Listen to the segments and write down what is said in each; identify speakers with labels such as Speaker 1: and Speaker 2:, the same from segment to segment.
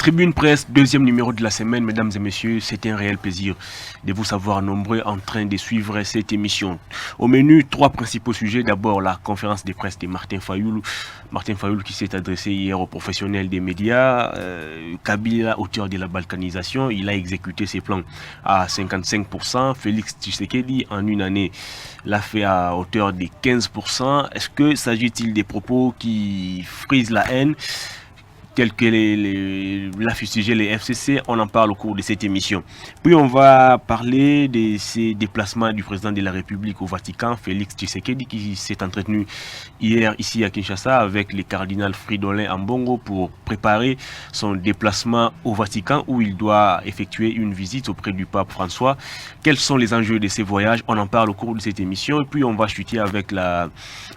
Speaker 1: Tribune Presse, deuxième numéro de la semaine, mesdames et messieurs, c'est un réel plaisir de vous savoir nombreux en train de suivre cette émission. Au menu, trois principaux sujets. D'abord, la conférence de presse de Martin Fayoulou. Martin Fayoulou qui s'est adressé hier aux professionnels des médias. Kabila, auteur de la balkanisation, il a exécuté ses plans à 55%. Félix Tshisekedi, en une année, l'a fait à hauteur de 15%. Est-ce que s'agit-il des propos qui frisent la haine tels que l'a fustigé les FCC, on en parle au cours de cette émission. Puis on va parler de ces déplacements du président de la République au Vatican, Félix Tshisekedi, qui s'est entretenu hier ici à Kinshasa avec le cardinal Fridolin Ambongo pour préparer son déplacement au Vatican où il doit effectuer une visite auprès du pape François. Quels sont les enjeux de ces voyages? On en parle au cours de cette émission. Et puis on va chuter avec la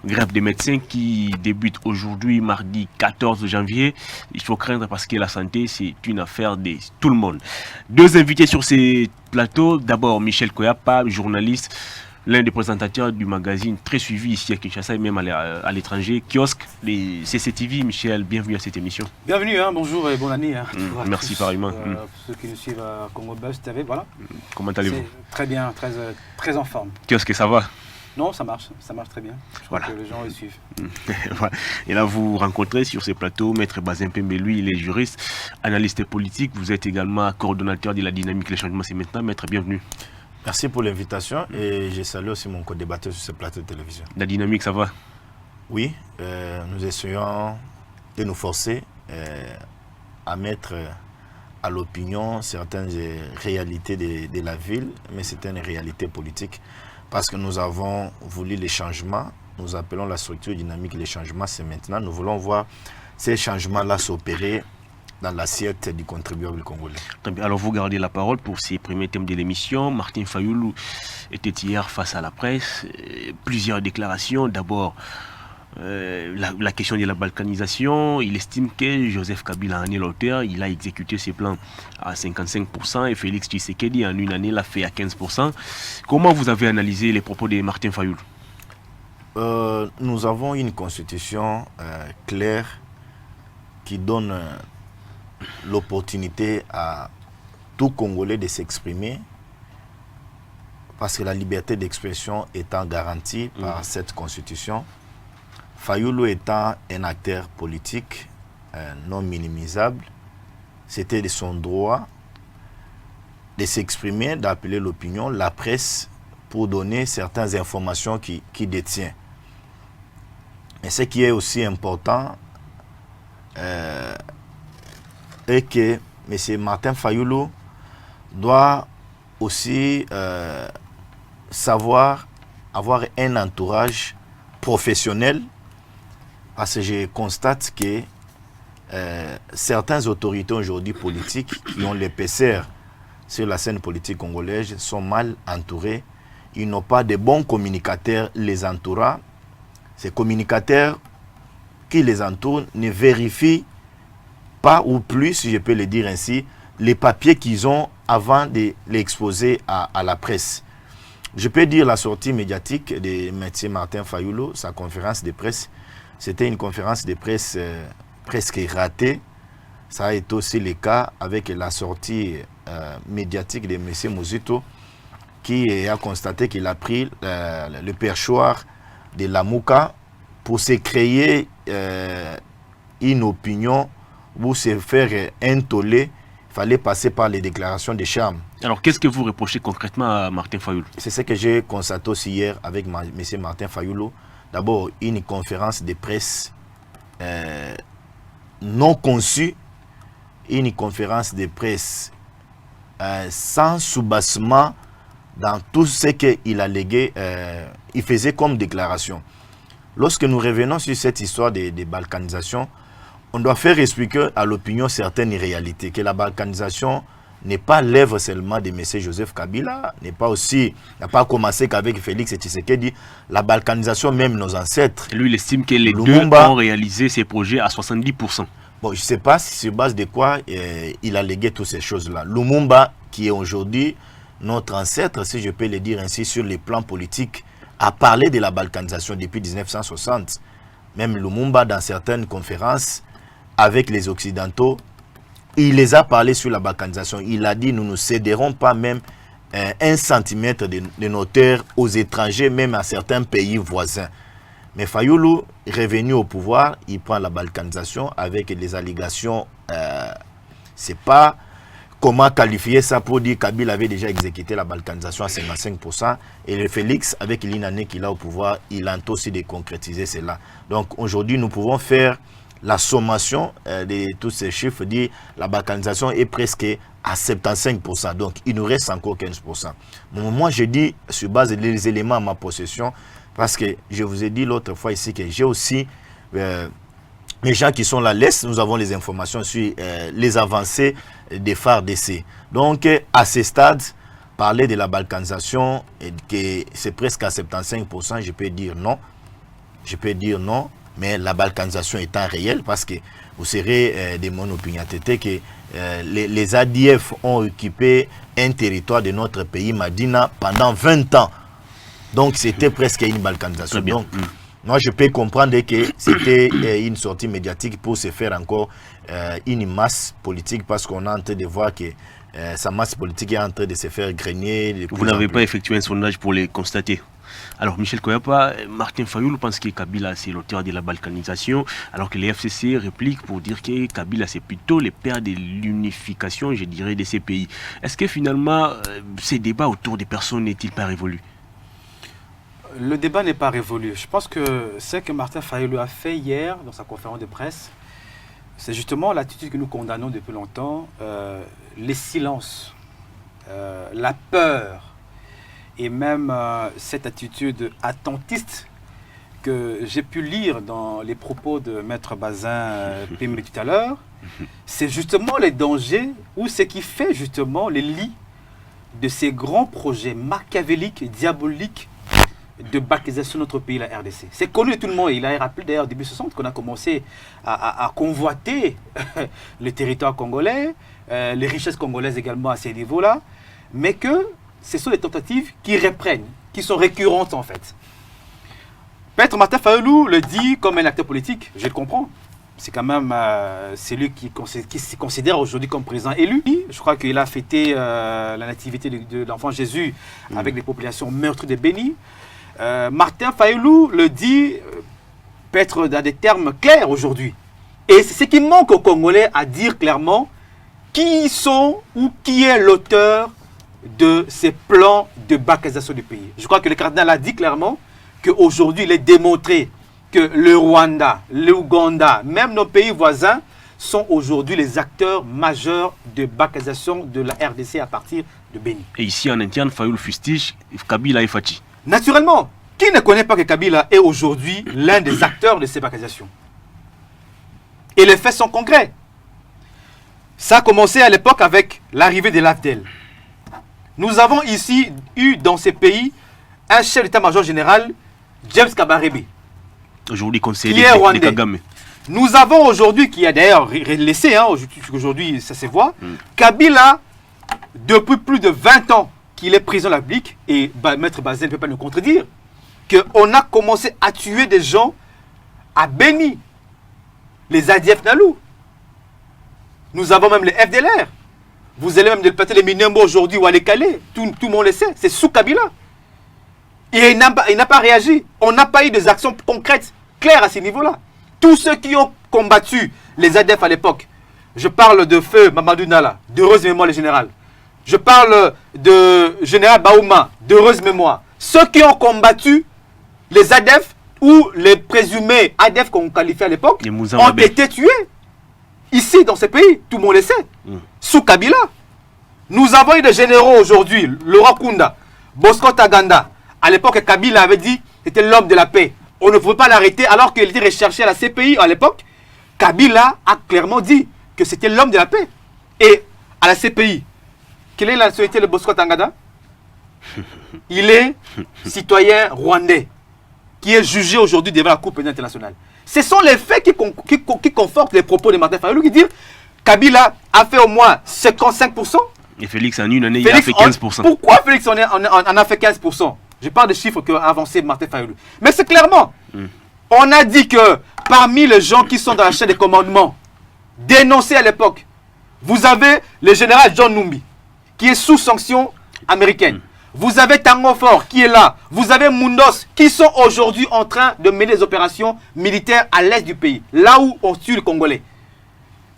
Speaker 1: grève des médecins qui débute aujourd'hui, mardi 14 janvier. Il faut craindre parce que la santé, c'est une affaire de tout le monde. Deux invités sur ces plateaux. D'abord, Michel Koyapa, journaliste, l'un des présentateurs du magazine très suivi ici à Kinshasa et même à l'étranger, Kiosque, les CCTV. Michel, bienvenue à cette émission.
Speaker 2: Bienvenue, bonjour et bonne année.
Speaker 1: Merci pareillement.
Speaker 2: Pour ceux qui nous suivent à Congo Buzz TV, voilà.
Speaker 1: Comment allez-vous?
Speaker 2: Très bien, très en forme.
Speaker 1: Kiosque, ça va?
Speaker 2: Non, ça marche très bien. Je crois que les gens les suivent.
Speaker 1: Et là, vous rencontrez sur ces plateaux Maître Bazin Pembe, lui, il est juriste, analyste politique. Vous êtes également coordonnateur de la dynamique Les Changements, c'est maintenant. Maître, bienvenue.
Speaker 3: Merci pour l'invitation et je salue aussi mon co-débatteur sur ce plateau de télévision.
Speaker 1: La dynamique, ça va?
Speaker 3: Oui, nous essayons de nous forcer à mettre à l'opinion certaines réalités de la ville, mais c'est une réalité politique. Parce que nous avons voulu les changements, nous appelons la structure dynamique les changements, c'est maintenant. Nous voulons voir ces changements-là s'opérer dans l'assiette du contribuable congolais.
Speaker 1: Alors vous gardez la parole pour ces premiers thèmes de l'émission. Martin Fayoulou était hier face à la presse. Plusieurs déclarations. D'abord, la question de la balkanisation. Il estime que Joseph Kabila en est l'auteur. Il a exécuté ses plans à 55% et Félix Tshisekedi en une année l'a fait à 15%. Comment vous avez analysé les propos de Martin Fayoulou?
Speaker 3: Nous avons une constitution claire qui donne l'opportunité à tout Congolais de s'exprimer parce que la liberté d'expression étant garantie par cette constitution. Fayoulou étant un acteur politique non minimisable, c'était de son droit de s'exprimer, d'appeler l'opinion, la presse, pour donner certaines informations qu'il détient. Mais ce qui est aussi important est que M. Martin Fayoulou doit aussi savoir avoir un entourage professionnel. Parce que je constate que certaines autorités aujourd'hui politiques qui ont l'épaisseur sur la scène politique congolaise sont mal entourées. Ils n'ont pas de bons communicateurs les entourant. Ces communicateurs qui les entourent ne vérifient pas ou plus, si je peux le dire ainsi, les papiers qu'ils ont avant de l'exposer à la presse. Je peux dire la sortie médiatique de M. Martin Fayoulou, sa conférence de presse. C'était une conférence de presse presque ratée. Ça a été aussi le cas avec la sortie médiatique de M. Mouzito qui a constaté qu'il a pris le perchoir de la Mouka pour se créer une opinion ou se faire un tollé. Il fallait passer par les déclarations de charme.
Speaker 1: Alors, qu'est-ce que vous reprochez concrètement à Martin Fayoulou?
Speaker 3: C'est ce que j'ai constaté aussi hier avec M. Martin Fayoulou. D'abord, une conférence de presse non conçue, une conférence de presse sans soubassement dans tout ce qu'il a légué, il faisait comme déclaration. Lorsque nous revenons sur cette histoire de balkanisation, on doit faire expliquer à l'opinion certaines réalités, que la balkanisation n'est pas l'œuvre seulement de M. Joseph Kabila, n'a pas commencé qu'avec Félix Tshisekedi. La balkanisation, même nos ancêtres.
Speaker 1: Et lui, il estime que les deux ont réalisé ces projets à 70%.
Speaker 3: Bon, je ne sais pas sur base de quoi il a légué toutes ces choses-là. Lumumba, qui est aujourd'hui notre ancêtre, si je peux le dire ainsi, sur les plans politiques, a parlé de la balkanisation depuis 1960. Même Lumumba, dans certaines conférences avec les Occidentaux, il les a parlé sur la balkanisation. Il a dit, nous ne céderons pas même 1 centimètre de nos terres aux étrangers, même à certains pays voisins. Mais Fayoulou, revenu au pouvoir, il prend la balkanisation avec les allégations. C'est pas comment qualifier ça pour dire que Kabila avait déjà exécuté la balkanisation à 55%. Et le Félix, avec l'année qu'il a au pouvoir, il a aussi de concrétiser cela. Donc aujourd'hui, nous pouvons faire la sommation de tous ces chiffres, dire la balkanisation est presque à 75%. Donc il nous reste encore 15%. Moi, je dis, sur base des éléments à ma possession, parce que je vous ai dit l'autre fois ici que j'ai aussi les gens qui sont là, nous avons les informations sur les avancées des FARDC. Donc, à ce stade, parler de la balkanisation, et que c'est presque à 75%, je peux dire non. Je peux dire non, mais la balkanisation étant réelle, parce que vous serez de mon opinion que les ADF ont occupé un territoire de notre pays, Madina, pendant 20 ans. Donc, c'était presque une balkanisation. Donc, moi, je peux comprendre que c'était une sortie médiatique pour se faire encore une masse politique, parce qu'on est en train de voir que sa masse politique est en train de se faire grenier.
Speaker 1: Vous n'avez pas effectué un sondage pour les constater. Alors, Michel Koyapa, Martin Fayoulou pense que Kabila, c'est l'auteur de la balkanisation, alors que les FCC répliquent pour dire que Kabila, c'est plutôt le père de l'unification, je dirais, de ces pays. Est-ce que finalement, ces débats autour des personnes n'est-il pas révolu?
Speaker 2: Le débat n'est pas révolu. Je pense que ce que Martin Fayoulou a fait hier dans sa conférence de presse, c'est justement l'attitude que nous condamnons depuis longtemps, les silences, la peur et même cette attitude attentiste que j'ai pu lire dans les propos de Maître Bazin Pimri tout à l'heure. C'est justement les dangers ou ce qui fait justement les lits de ces grands projets machiavéliques, diaboliques, de balkanisation de notre pays, la RDC. C'est connu de tout le monde. Il a rappelé d'ailleurs au début 60 qu'on a commencé à convoiter le territoire congolais, les richesses congolaises également à ces niveaux-là, mais que ce sont des tentatives qui reprennent, qui sont récurrentes en fait. Maître Martin Fayoulou le dit comme un acteur politique, je le comprends. C'est quand même celui qui se considère aujourd'hui comme président élu. Je crois qu'il a fêté la nativité de l'enfant Jésus avec les populations meurtries de Béni. Martin Fayoulou le dit peut-être dans des termes clairs aujourd'hui. Et c'est ce qui manque aux Congolais à dire clairement qui sont ou qui est l'auteur de ces plans de balkanisation du pays. Je crois que le cardinal a dit clairement qu'aujourd'hui il est démontré que le Rwanda, l'Ouganda, même nos pays voisins sont aujourd'hui les acteurs majeurs de balkanisation de la RDC à partir de Béni.
Speaker 1: Et ici en interne, Fayoulou fustige Kabila et Fachi.
Speaker 2: Naturellement, qui ne connaît pas que Kabila est aujourd'hui l'un des acteurs de ces balkanisations? Et les faits sont concrets. Ça a commencé à l'époque avec l'arrivée de l'AFDEL. Nous avons ici eu dans ces pays un chef d'état-major général, James Kabarebe,
Speaker 1: aujourd'hui conseiller
Speaker 2: de
Speaker 1: Kagame.
Speaker 2: Nous avons aujourd'hui, qui a d'ailleurs laissé, aujourd'hui ça se voit, Kabila, depuis plus de 20 ans qu'il est président de la République, et Maître Bazin ne peut pas nous contredire, qu'on a commencé à tuer des gens à Béni, les ADF Nalou. Nous avons même les FDLR. Vous allez même peut-être les Minembo aujourd'hui ou à les Calais. Tout le monde le sait. C'est sous Kabila. Et il n'a pas réagi. On n'a pas eu des actions concrètes, claires à ce niveau-là. Tous ceux qui ont combattu les ADF à l'époque, je parle de feu Mamadou Nala, d'heureuse mémoire le général. Je parle de général Baouma, d'heureuse mémoire. Ceux qui ont combattu les ADF ou les présumés ADF qu'on qualifiait à l'époque ont été tués. Ici, dans ce pays, tout le monde le sait. Sous Kabila. Nous avons eu des généraux aujourd'hui, Laurent Kunda, Bosco Taganda. À l'époque, Kabila avait dit que c'était l'homme de la paix. On ne pouvait pas l'arrêter alors qu'il était recherché à la CPI à l'époque. Kabila a clairement dit que c'était l'homme de la paix. Et à la CPI, quelle est la nationalité de Bosco Taganda? Il est citoyen rwandais qui est jugé aujourd'hui devant la Cour pénale internationale. Ce sont les faits qui confortent les propos de Martin Fayoulou qui disent Kabila a fait au moins 55%.
Speaker 1: Et Félix, en une année, il a fait 15%.
Speaker 2: Pourquoi Félix en a fait 15%? Je parle des chiffres qu'a avancé Martin Fayoulou. Mais c'est clairement, on a dit que parmi les gens qui sont dans la chaîne des commandements, dénoncés à l'époque, Vous avez le général John Numbi, qui est sous sanction américaine. Vous avez Tango Fort qui est là. Vous avez Mundos qui sont aujourd'hui en train de mener des opérations militaires à l'est du pays. Là où on tue les Congolais.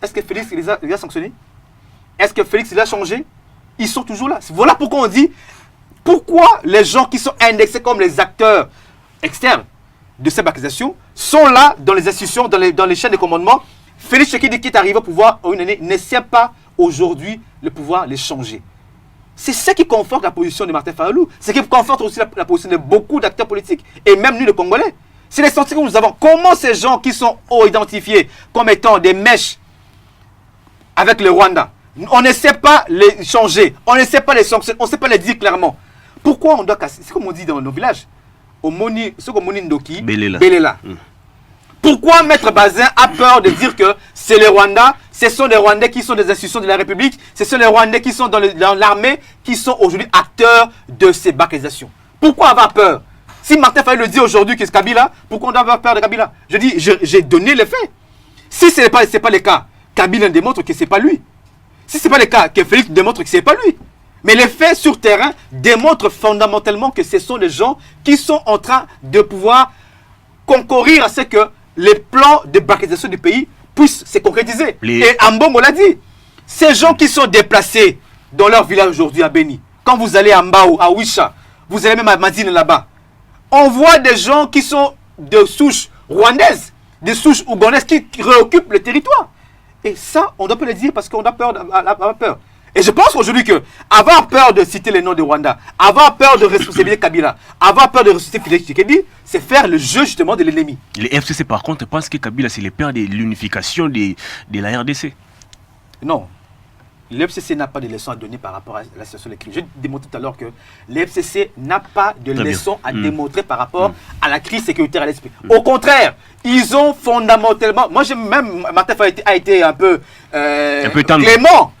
Speaker 2: Est-ce que Félix les a sanctionnés? Est-ce que Félix les a changés? Ils sont toujours là. Voilà pourquoi on dit pourquoi les gens qui sont indexés comme les acteurs externes de cette accusation sont là dans les institutions, dans les chaînes de commandement. Félix Tshisekedi qui est arrivé au pouvoir en une année ne sait pas aujourd'hui le pouvoir les changer. C'est ce qui conforte la position de Martin Fayulu. C'est ce qui conforte aussi la position de beaucoup d'acteurs politiques et même nous les Congolais. C'est les sentiments que nous avons. Comment ces gens qui sont identifiés comme étant des mèches avec le Rwanda, on ne sait pas les changer, on ne sait pas les sanctionner, on ne sait pas les dire clairement. Pourquoi on doit casser? C'est comme on dit dans nos villages. Ce qu'on dit Ndoki, Belela. Pourquoi Maître Bazin a peur de dire que c'est les Rwandais, ce sont les Rwandais qui sont des institutions de la République, ce sont les Rwandais qui sont dans l'armée, qui sont aujourd'hui acteurs de ces accusations? Pourquoi avoir peur? Si Martin Fayulu le dit aujourd'hui que c'est Kabila, pourquoi on doit avoir peur de Kabila? Je dis, j'ai donné les faits. Si ce n'est pas le cas, Kabila démontre que ce n'est pas lui. Si ce n'est pas le cas, que Félix démontre que ce n'est pas lui. Mais les faits sur terrain démontrent fondamentalement que ce sont des gens qui sont en train de pouvoir concourir à ce que les plans de bancarisation du pays puissent se concrétiser. Et Ambongo l'a dit. Ces gens qui sont déplacés dans leur village aujourd'hui à Beni, quand vous allez à Mbao, à Wisha, vous allez même à Madine là-bas, on voit des gens qui sont de souche rwandaises, de souche ougandaises qui réoccupent le territoire. Et ça, on doit pas le dire parce qu'on a peur. Et je pense aujourd'hui que avoir peur de citer les noms de Rwanda, avoir peur de responsabiliser Kabila, avoir peur de responsabiliser Félix Tshisekedi, c'est faire le jeu justement de l'ennemi.
Speaker 1: Les FCC par contre pensent que Kabila c'est le père de l'unification de la RDC.
Speaker 2: Non. L'FCC n'a pas de leçons à donner par rapport à la situation des crimes. J'ai démontré tout à l'heure que l'FCC n'a pas de leçons à démontrer par rapport à la crise sécuritaire à l'esprit. Au contraire, ils ont fondamentalement... Moi, même Martin Fayulu a été un peu clément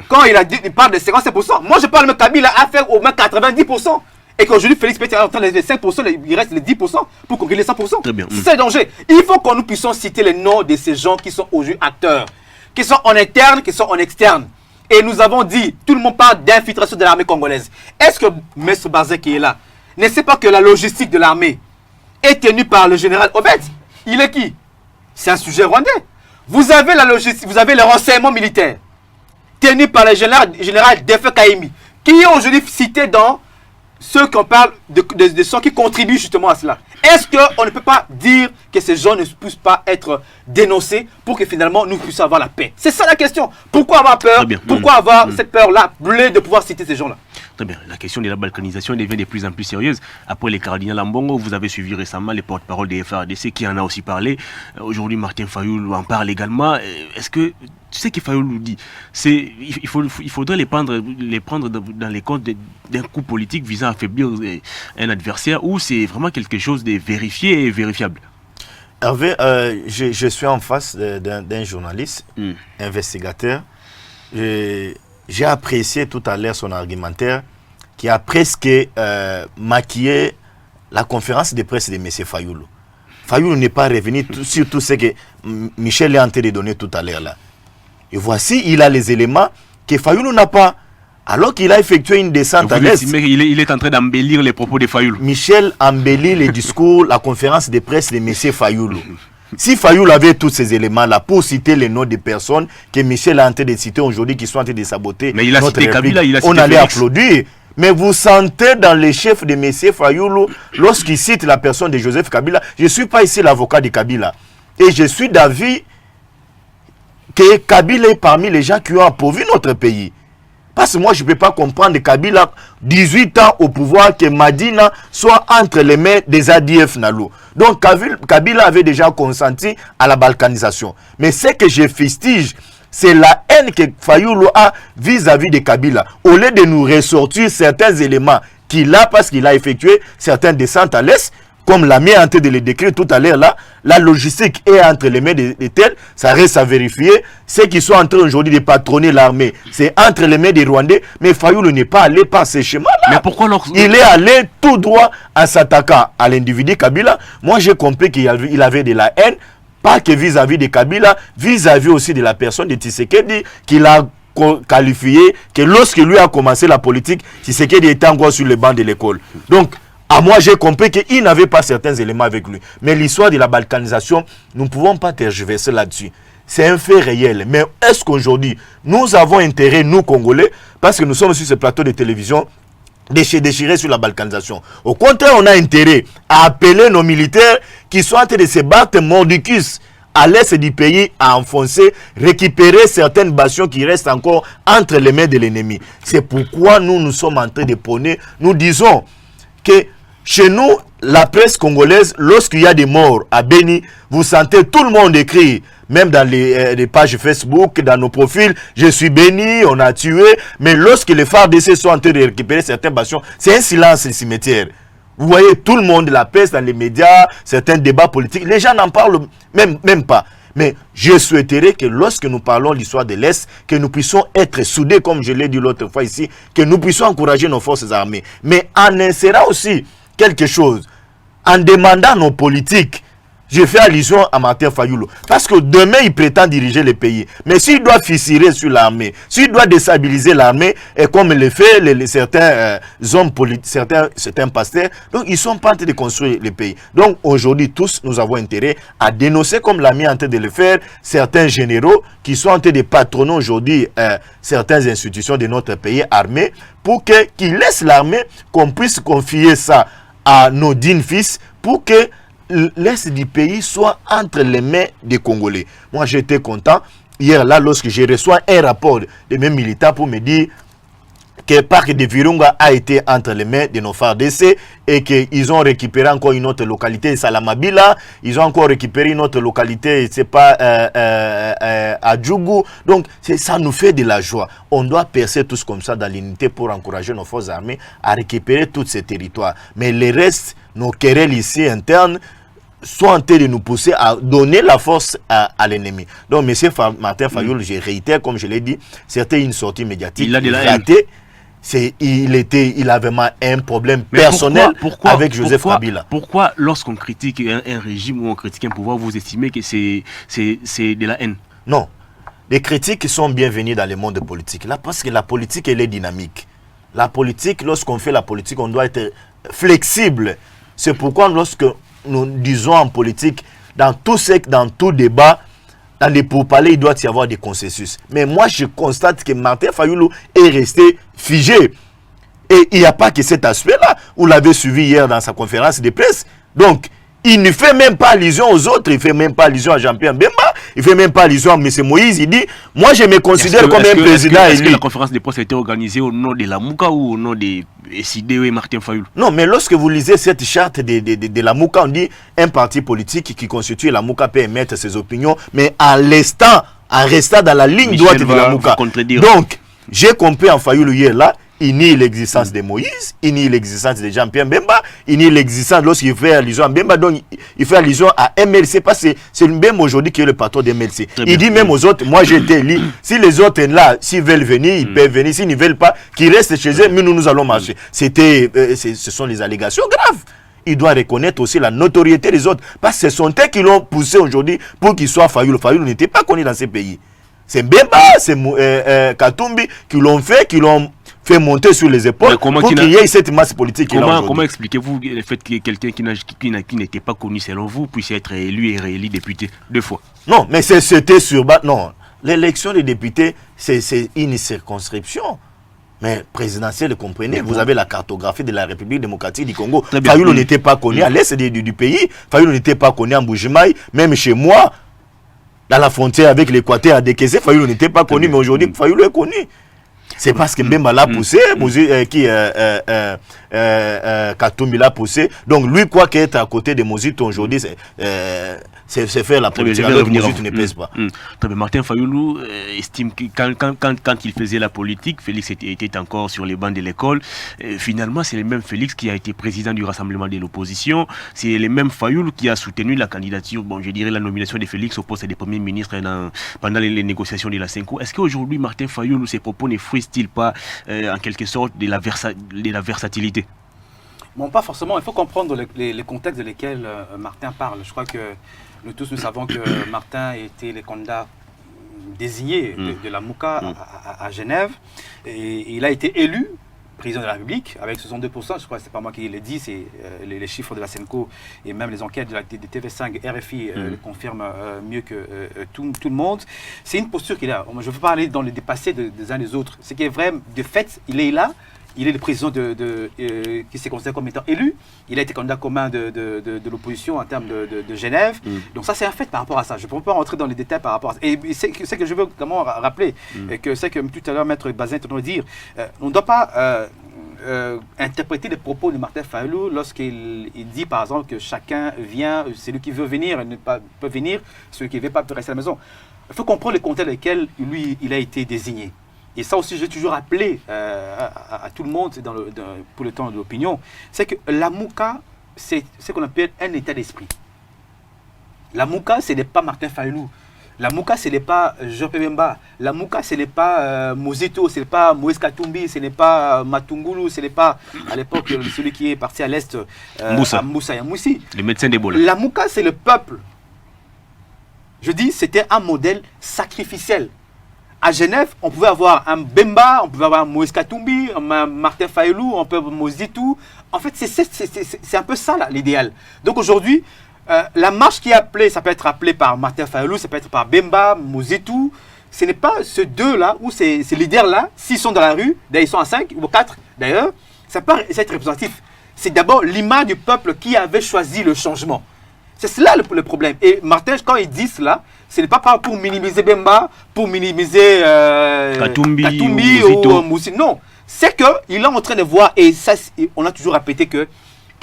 Speaker 2: quand il parle de 57%. Moi, je parle de Kabila a fait au moins 90%. Et qu'aujourd'hui, Félix Pétain est en train de les 5%, il reste les 10% pour conquérir les 100%. C'est le danger. Il faut que nous puissions citer les noms de ces gens qui sont aujourd'hui acteurs, qui sont en interne, qui sont en externe. Et nous avons dit, tout le monde parle d'infiltration de l'armée congolaise. Est-ce que M. Bazin qui est là ne sait pas que la logistique de l'armée est tenue par le général Obed? Il est qui? C'est un sujet rwandais. Vous avez la logistique, vous avez le renseignement militaire tenu par le général Defe Kaimi, qui est aujourd'hui cité dans ceux qu'on parle de ceux qui contribuent justement à cela. Est-ce qu'on ne peut pas dire que ces gens ne puissent pas être dénoncés pour que finalement nous puissions avoir la paix? C'est ça la question. Pourquoi avoir peur? Pourquoi avoir cette peur-là de pouvoir citer ces gens-là?
Speaker 1: Très bien. La question de la balkanisation devient de plus en plus sérieuse. Après les cardinals Ambongo, vous avez suivi récemment les porte-parole des FARDC qui en a aussi parlé. Aujourd'hui, Martin Fayulu en parle également. Est-ce que tu sais que Fayulu nous dit, il faudrait les prendre dans les comptes d'un coup politique visant à affaiblir un adversaire, ou c'est vraiment quelque chose de vérifié et vérifiable?
Speaker 3: Hervé, je suis en face d'un journaliste, investigateur. J'ai apprécié tout à l'heure son argumentaire qui a presque maquillé la conférence de presse de M. Fayulu. Fayulu n'est pas revenu sur tout ce que Michel est en train de donner tout à l'heure là. Et voici, il a les éléments que Fayulu n'a pas. Alors qu'il a effectué une descente à l'est.
Speaker 1: Il est en train d'embellir les propos de Fayulu.
Speaker 3: Michel embellit les discours, la conférence de presse de M. Fayulu. Si Fayulu avait tous ces éléments-là pour citer les noms des personnes que Michel est en train de citer aujourd'hui, qui sont en train de saboter notre République, on allait applaudir. Mais vous sentez dans les chefs de M. Fayulu, lorsqu'il cite la personne de Joseph Kabila, je ne suis pas ici l'avocat de Kabila. Et je suis d'avis que Kabila est parmi les gens qui ont appauvri notre pays. Parce que moi, je ne peux pas comprendre Kabila, 18 ans au pouvoir, que Madina soit entre les mains des ADF Nalo. Donc, Kabila avait déjà consenti à la balkanisation. Mais ce que je fustige, c'est la haine que Fayulu a vis-à-vis de Kabila. Au lieu de nous ressortir certains éléments qu'il a, parce qu'il a effectué certaines descentes à l'Est, comme la mienne en train de le décrire tout à l'heure là, la logistique est entre les mains de tels, ça reste à vérifier. Ceux qui sont en train aujourd'hui de patronner l'armée, c'est entre les mains des Rwandais, mais Fayulu n'est pas allé par ces chemins-là.
Speaker 1: Mais pourquoi
Speaker 3: il est allé tout droit en s'attaquant à l'individu Kabila. Moi, j'ai compris qu'il avait de la haine Pas que vis-à-vis de Kabila, vis-à-vis aussi de la personne de Tshisekedi, qu'il a qualifié, que lorsque lui a commencé la politique, Tshisekedi était encore sur le banc de l'école. Donc, à moi, j'ai compris qu'il n'avait pas certains éléments avec lui. Mais l'histoire de la balkanisation, nous ne pouvons pas tergiverser là-dessus. C'est un fait réel. Mais est-ce qu'aujourd'hui, nous avons intérêt, nous, Congolais, parce que nous sommes sur ce plateau de télévision, déchirer sur la balkanisation? Au contraire, on a intérêt à appeler nos militaires qui sont en train de se battre mordicus à l'est du pays, à enfoncer, récupérer certaines bastions qui restent encore entre les mains de l'ennemi. C'est pourquoi nous sommes en train de prôner. Nous disons que chez nous, la presse congolaise, lorsqu'il y a des morts à Beni, vous sentez tout le monde écrire, même dans les pages Facebook, dans nos profils, je suis béni, on a tué. Mais lorsque les FARDC sont en train de récupérer certaines bastions, c'est un silence au cimetière. Vous voyez tout le monde, la presse, dans les médias, certains débats politiques, les gens n'en parlent même pas. Mais je souhaiterais que lorsque nous parlons de l'histoire de l'Est, que nous puissions être soudés, comme je l'ai dit l'autre fois ici, que nous puissions encourager nos forces armées. Mais en insérant aussi quelque chose, en demandant à nos politiques. Je fais allusion à Martin Fayulu. Parce que demain, il prétend diriger le pays. Mais s'il doit fissurer sur l'armée, s'il doit déstabiliser l'armée, et comme le fait certains hommes politiques, certains pasteurs, donc ils sont pas en train de construire le pays. Donc aujourd'hui, tous, nous avons intérêt à dénoncer, comme l'a mis en train de le faire, certains généraux qui sont en train de patronner aujourd'hui certaines institutions de notre pays armé, pour qu'ils laissent l'armée, qu'on puisse confier ça à nos dignes fils, pour que l'Est du pays soit entre les mains des Congolais. Moi, j'étais content. Hier, là, lorsque j'ai reçu un rapport de mes militaires pour me dire que le parc de Virunga a été entre les mains de nos FARDC et qu'ils ont récupéré encore une autre localité, Salamabila. Ils ont encore récupéré une autre localité, c'est pas à Djougou. Donc, ça nous fait de la joie. On doit percer tous comme ça dans l'unité pour encourager nos forces armées à récupérer tous ces territoires. Mais le reste, nos querelles ici internes, sont en train de nous pousser à donner la force à l'ennemi. Donc, M. Martin Fayulu, je réitère, comme je l'ai dit, c'était une sortie médiatique.
Speaker 1: Il a de la haine.
Speaker 3: Il a vraiment un problème personnel avec Joseph Kabila.
Speaker 1: Pourquoi, lorsqu'on critique un régime ou on critique un pouvoir, vous estimez que c'est de la haine?
Speaker 3: Non. Les critiques sont bienvenues dans le monde politique. Là, parce que la politique, elle est dynamique. La politique, lorsqu'on fait la politique, on doit être flexible. C'est pourquoi lorsque nous disons en politique, dans tout débat, dans les pourparlers, il doit y avoir des consensus. Mais moi, je constate que Martin Fayulu est resté figé. Et il n'y a pas que cet aspect-là. Vous l'avez suivi hier dans sa conférence de presse. Donc, il ne fait même pas allusion aux autres. Il ne fait même pas allusion à Jean-Pierre Bemba. Il ne fait même pas allusion à M. Moïse. Il dit, moi, je me considère comme un président élu.
Speaker 1: Est-ce que la conférence de presse a été organisée au nom de la Mouka ou au nom de SIDE et Martin Fayulu? Non,
Speaker 3: mais lorsque vous lisez cette charte de la Mouka, on dit un parti politique qui constitue la Mouka peut émettre ses opinions, mais en restant dans la ligne droite de la Mouka. Donc, j'ai compris en Fayulu hier là, il nie l'existence de Moïse, il nie l'existence de Jean-Pierre Bemba, il nie l'existence lorsqu'il fait allusion à Bemba, donc il fait allusion à MLC, parce que c'est même aujourd'hui qui est le patron de MLC. Il dit même aux autres, moi j'ai été élu, si les autres là, s'ils veulent venir, ils peuvent venir, s'ils ne veulent pas, qu'ils restent chez eux, mais nous allons marcher. Ce sont les allégations graves. Il doit reconnaître aussi la notoriété des autres, parce que ce sont eux qui l'ont poussé aujourd'hui pour qu'il soit Fayulu. Fayulu n'était pas connu dans ces pays. C'est Bemba, c'est Katumbi qui l'ont fait monter sur les épaules pour qu'il y ait cette masse politique.
Speaker 1: Comment expliquez-vous le fait que quelqu'un qui n'était pas connu selon vous puisse être élu et réélu député 2 fois?
Speaker 3: Non, mais c'était sur... Non, l'élection des députés, c'est une circonscription. Mais présidentielle, comprenez, vous avez la cartographie de la République démocratique du Congo. Fayulu n'était pas connu à l'est du pays. Fayulu n'était pas connu en Mbujimaï, même chez moi, dans la frontière avec l'Équateur à Dekese, Fayulu n'était pas connu, mais aujourd'hui, Fayulu est connu. C'est parce que Bemba l'a poussé, Katumbi l'a poussé. Donc lui, quoi qu'être à côté de Mozito aujourd'hui, c'est faire la politique. Alors Mozito ne pèse pas.
Speaker 1: Très bien. Martin Fayulu estime que quand il faisait la politique, Félix était encore sur les bancs de l'école. Finalement, c'est le même Félix qui a été président du Rassemblement de l'opposition. C'est le même Fayulu qui a soutenu la candidature, je dirais la nomination de Félix au poste de Premier ministre pendant les négociations de la Cinco. Est-ce qu'aujourd'hui, Martin Fayulu, ses propos ne frustrent-il pas en quelque sorte de la versatilité?
Speaker 2: Bon, pas forcément. Il faut comprendre les contextes dans lesquels Martin parle. Je crois que nous tous, nous savons que Martin était le candidat désigné de la MOUCA à Genève. Et il a été élu président de la République avec 62%. Je crois que ce n'est pas moi qui l'ai dit, c'est les chiffres de la SENCO et même les enquêtes de TV5, RFI le confirment mieux que tout le monde. C'est une posture qu'il a. Je ne veux pas aller dans le dépassé des uns des autres. Ce qui est vrai, de fait, il est là. Il est le président qui s'est considéré comme étant élu. Il a été candidat commun de l'opposition en termes de Genève. Donc ça, c'est un fait par rapport à ça. Je ne peux pas rentrer dans les détails par rapport à ça. Et c'est que je veux vraiment rappeler, et que c'est que tout à l'heure, Maître Bazin est en train de dire, on ne doit pas interpréter les propos de Martin Fayulu lorsqu'il dit, par exemple, que chacun vient, celui qui veut venir peut venir, celui qui ne veut pas peut rester à la maison. Il faut comprendre les contextes dans lesquels lui, il a été désigné. Et ça aussi, j'ai toujours appelé à tout le monde pour le temps de l'opinion, c'est que la MOUCA, c'est ce qu'on appelle un état d'esprit. La MOUCA, ce n'est pas Martin Fayulu. La MOUCA, ce n'est pas Jean-Pierre Bemba. La MOUCA, ce n'est pas Mosito, ce n'est pas Moïse Katumbi, ce n'est pas Matungulu, ce n'est pas, à l'époque, celui qui est parti à l'Est, Moussa Yamoussi.
Speaker 1: Le médecin d'Ebola.
Speaker 2: La MOUCA, c'est le peuple. Je dis, c'était un modèle sacrificiel. À Genève, on pouvait avoir un Bemba, on pouvait avoir un Moïse Katumbi, un Martin Fayulu, on peut avoir Mositou. En fait, c'est un peu ça l'idéal. Donc aujourd'hui, la marche qui est appelée, ça peut être appelé par Martin Fayulu, ça peut être par Bemba, Mositou. Ce n'est pas ces deux-là ou ces leaders-là, s'ils sont dans la rue, d'ailleurs ils sont à 5 ou 4 d'ailleurs, ça peut être représentatif. C'est d'abord l'image du peuple qui avait choisi le changement. C'est cela le problème. Et Martin, quand il dit cela, ce n'est pas pour minimiser Bemba, pour minimiser Katumbi ou Moussi. Non, c'est qu'il est en train de voir, et ça, on a toujours répété que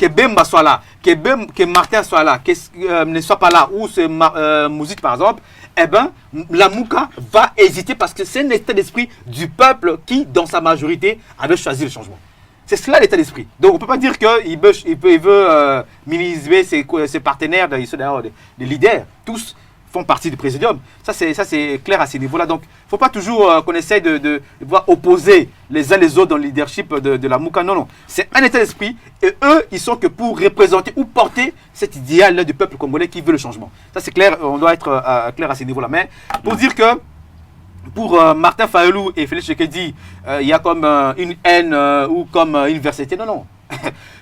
Speaker 2: Bemba soit là, que Martin soit là, que ne soit pas là, ou c'est Moussi par exemple, eh bien, la MOUCA va hésiter parce que c'est un état d'esprit du peuple qui, dans sa majorité, avait choisi le changement. C'est cela l'état d'esprit. Donc on ne peut pas dire qu'il veut minimiser ses partenaires, ils sont d'ailleurs des leaders, tous font partie du présidium. Ça c'est clair à ce niveau-là. Donc il ne faut pas toujours qu'on essaye de voir opposer les uns les autres dans le leadership de la MOUCA. Non, non. C'est un état d'esprit et eux, ils sont que pour représenter ou porter cet idéal du peuple congolais qui veut le changement. Ça c'est clair, on doit être clair à ce niveau-là. Mais pour dire que pour Martin Fayulu et Félix Tshisekedi, il y a comme une haine ou comme une adversité. Non, non.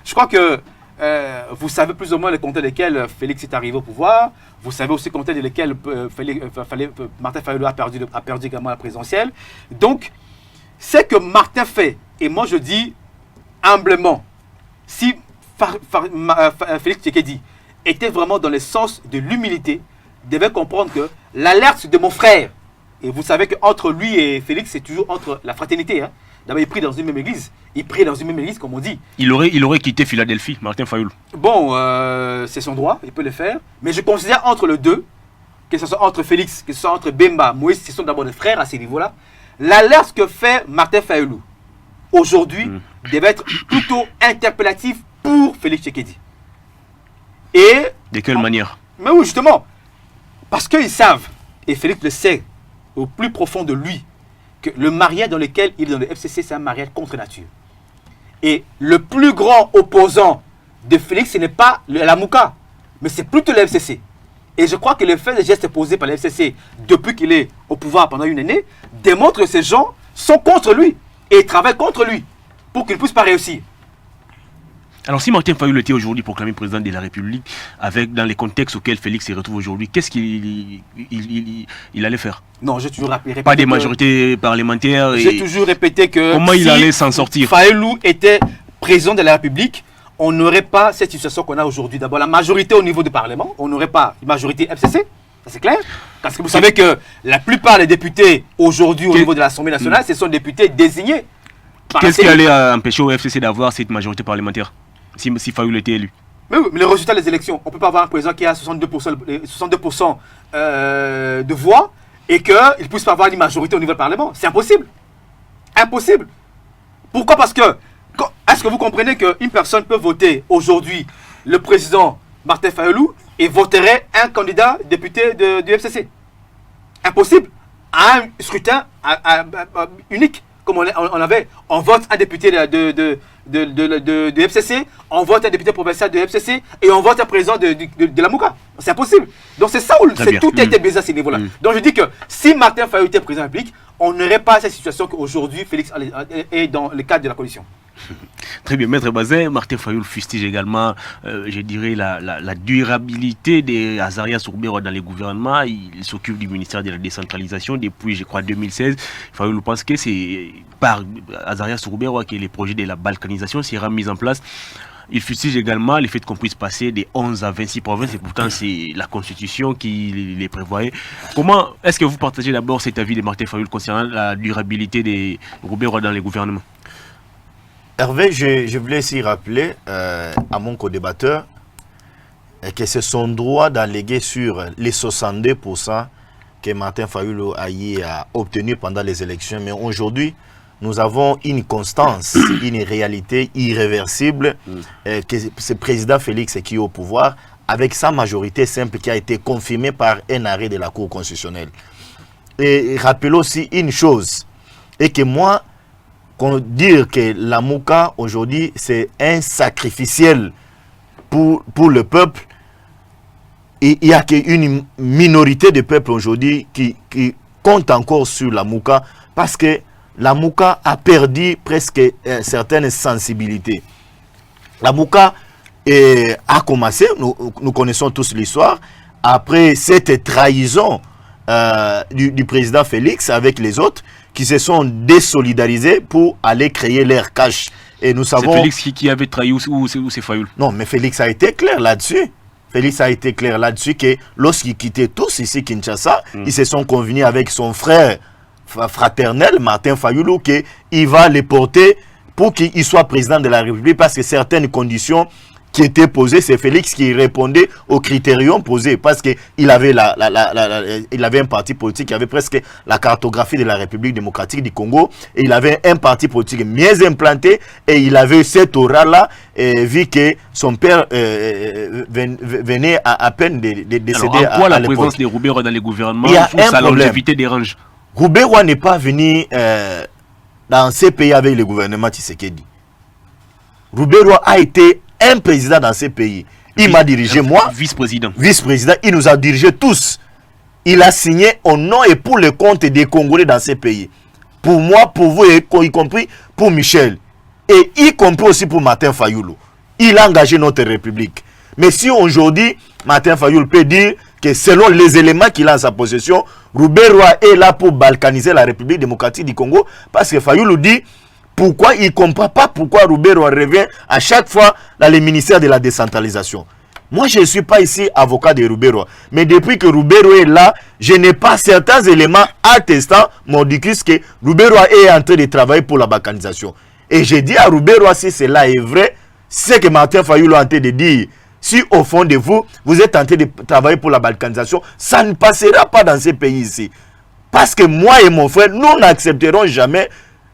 Speaker 2: Je crois que vous savez plus ou moins les contextes dans lesquels Félix est arrivé au pouvoir. Vous savez aussi les contextes dans lesquels Martin Fayulu a perdu également la présidentielle. Donc, ce que Martin fait, et moi je dis humblement, si Félix Tshisekedi était vraiment dans le sens de l'humilité, devait comprendre que l'alerte de mon frère, et vous savez qu'entre lui et Félix, c'est toujours entre la fraternité. Hein. D'abord, il prie dans une même église. Il prie dans une même église, comme on dit.
Speaker 1: Il aurait quitté Philadelphie, Martin Fayulu.
Speaker 2: Bon, c'est son droit, il peut le faire. Mais je considère entre les deux, que ce soit entre Félix, que ce soit entre Bemba, Moïse, ce sont d'abord des frères à ces niveaux-là. L'alerte que fait Martin Fayulu, aujourd'hui, devait être plutôt interpellatif pour Félix Tshisekedi. Et...
Speaker 1: De quelle manière?
Speaker 2: Mais oui, justement. Parce qu'ils savent, et Félix le sait, au plus profond de lui, que le mariage dans lequel il est dans le FCC, c'est un mariage contre nature. Et le plus grand opposant de Félix, ce n'est pas la MOUCA, mais c'est plutôt le FCC. Et je crois que le fait des gestes posés par le FCC depuis qu'il est au pouvoir pendant une année démontre que ces gens sont contre lui et travaillent contre lui pour qu'il ne puisse pas réussir.
Speaker 1: Alors si Martin Fayulu était aujourd'hui proclamé président de la République, dans les contextes auxquels Félix se retrouve aujourd'hui, qu'est-ce qu'il allait faire?
Speaker 2: Non, j'ai toujours répété.
Speaker 1: Pas des majorités parlementaires.
Speaker 2: J'ai toujours répété que
Speaker 1: comment il allait s'en sortir?
Speaker 2: Fayulu était président de la République, on n'aurait pas cette situation qu'on a aujourd'hui. D'abord, la majorité au niveau du Parlement, on n'aurait pas une majorité FCC, ça c'est clair. Parce que vous savez que la plupart des députés aujourd'hui au niveau de l'Assemblée nationale, ce sont des députés désignés.
Speaker 1: Qu'est-ce qui allait empêcher au FCC d'avoir cette majorité parlementaire si Fayulu était élu?
Speaker 2: Mais oui, mais le résultat des élections, on ne peut pas avoir un président qui a 62% de voix et qu'il ne puisse pas avoir une majorité au niveau du Parlement. C'est impossible. Impossible. Pourquoi? Parce que, est-ce que vous comprenez qu'une personne peut voter aujourd'hui le président Martin Fayulu et voterait un candidat député du FCC? Impossible. À un scrutin unique, comme on vote un député de FCC, on vote un député provincial de FCC et on vote un président de la Mouka. C'est impossible. Donc c'est ça où tout a été baisé à ce niveau-là. Donc je dis que si Martin Fayulu était président de la République, on n'aurait pas cette situation qu'aujourd'hui Félix est dans le cadre de la coalition.
Speaker 1: Très bien, Maître Bazin, Martin Fayulu fustige également, je dirais, la durabilité des Azaria Sourbero dans les gouvernements. Il s'occupe du ministère de la décentralisation depuis, je crois, 2016. Fayulu pense que c'est par Azaria Sourbero que les projets de la balkanisation sera mis en place. Il fustige également le fait qu'on puisse passer des 11 à 26 provinces, et pourtant c'est la Constitution qui les prévoyait. Comment est-ce que vous partagez d'abord cet avis de Martin Fayulu concernant la durabilité des Roubero dans les gouvernements?
Speaker 3: Hervé, je voulais aussi rappeler à mon co-débatteur que c'est son droit d'alléguer sur les 62% que Martin Fayulu a obtenu pendant les élections. Mais aujourd'hui, nous avons une constance, une réalité irréversible, que c'est le président Félix qui est au pouvoir, avec sa majorité simple qui a été confirmée par un arrêt de la Cour constitutionnelle. Et rappelons aussi une chose, et que moi, dire que la Mouka aujourd'hui c'est un sacrificiel pour le peuple, et il n'y a qu'une minorité de peuple aujourd'hui qui compte encore sur la Mouka, parce que la Mouka a perdu presque certaines sensibilités. La Mouka a commencé, nous connaissons tous l'histoire, après cette trahison du président Félix avec les autres, qui se sont désolidarisés pour aller créer leur cache. Et nous savons...
Speaker 1: C'est Félix qui avait trahi ou c'est Fayulu?
Speaker 3: Non, mais Félix a été clair là-dessus. Félix a été clair là-dessus que lorsqu'ils quittaient tous ici Kinshasa, ils se sont convenus avec son frère fraternel, Martin Fayulu, qu'il va les porter pour qu'il soit président de la République, parce que certaines conditions qui étaient posées, c'est Félix qui répondait aux critériums posés, parce qu'il avait, il avait un parti politique qui avait presque la cartographie de la République démocratique du Congo, et il avait un parti politique mieux implanté, et il avait cette aura-là, vu que son père venait à peine de décéder.
Speaker 1: Alors, en quoi la présence des Roubero dans les gouvernements
Speaker 3: ou sa
Speaker 1: longévité dérange?
Speaker 3: Roubero n'est pas venu dans ces pays avec le gouvernement Tshisekedi. Roubero a été un président dans ces pays. Il m'a dirigé, moi.
Speaker 1: Vice-président.
Speaker 3: Vice-président. Il nous a dirigé tous. Il a signé au nom et pour le compte des Congolais dans ces pays. Pour moi, pour vous, y compris pour Michel. Et y compris aussi pour Martin Fayulu. Il a engagé notre République. Mais si aujourd'hui, Martin Fayulu peut dire que selon les éléments qu'il a en sa possession, Roubero est là pour balkaniser la République démocratique du Congo, parce que Fayulu dit pourquoi il ne comprend pas pourquoi Roubero revient à chaque fois dans le ministère de la décentralisation. Moi, je ne suis pas ici avocat de Roubero, mais depuis que Roubero est là, je n'ai pas certains éléments attestant mordicus que Roubero est en train de travailler pour la balkanisation. Et j'ai dit à Roubero, si cela est vrai, c'est que Martin Fayulu est en train de dire. Si au fond de vous, vous êtes en train de travailler pour la balkanisation, ça ne passera pas dans ces pays ici. Parce que moi et mon frère, nous n'accepterons jamais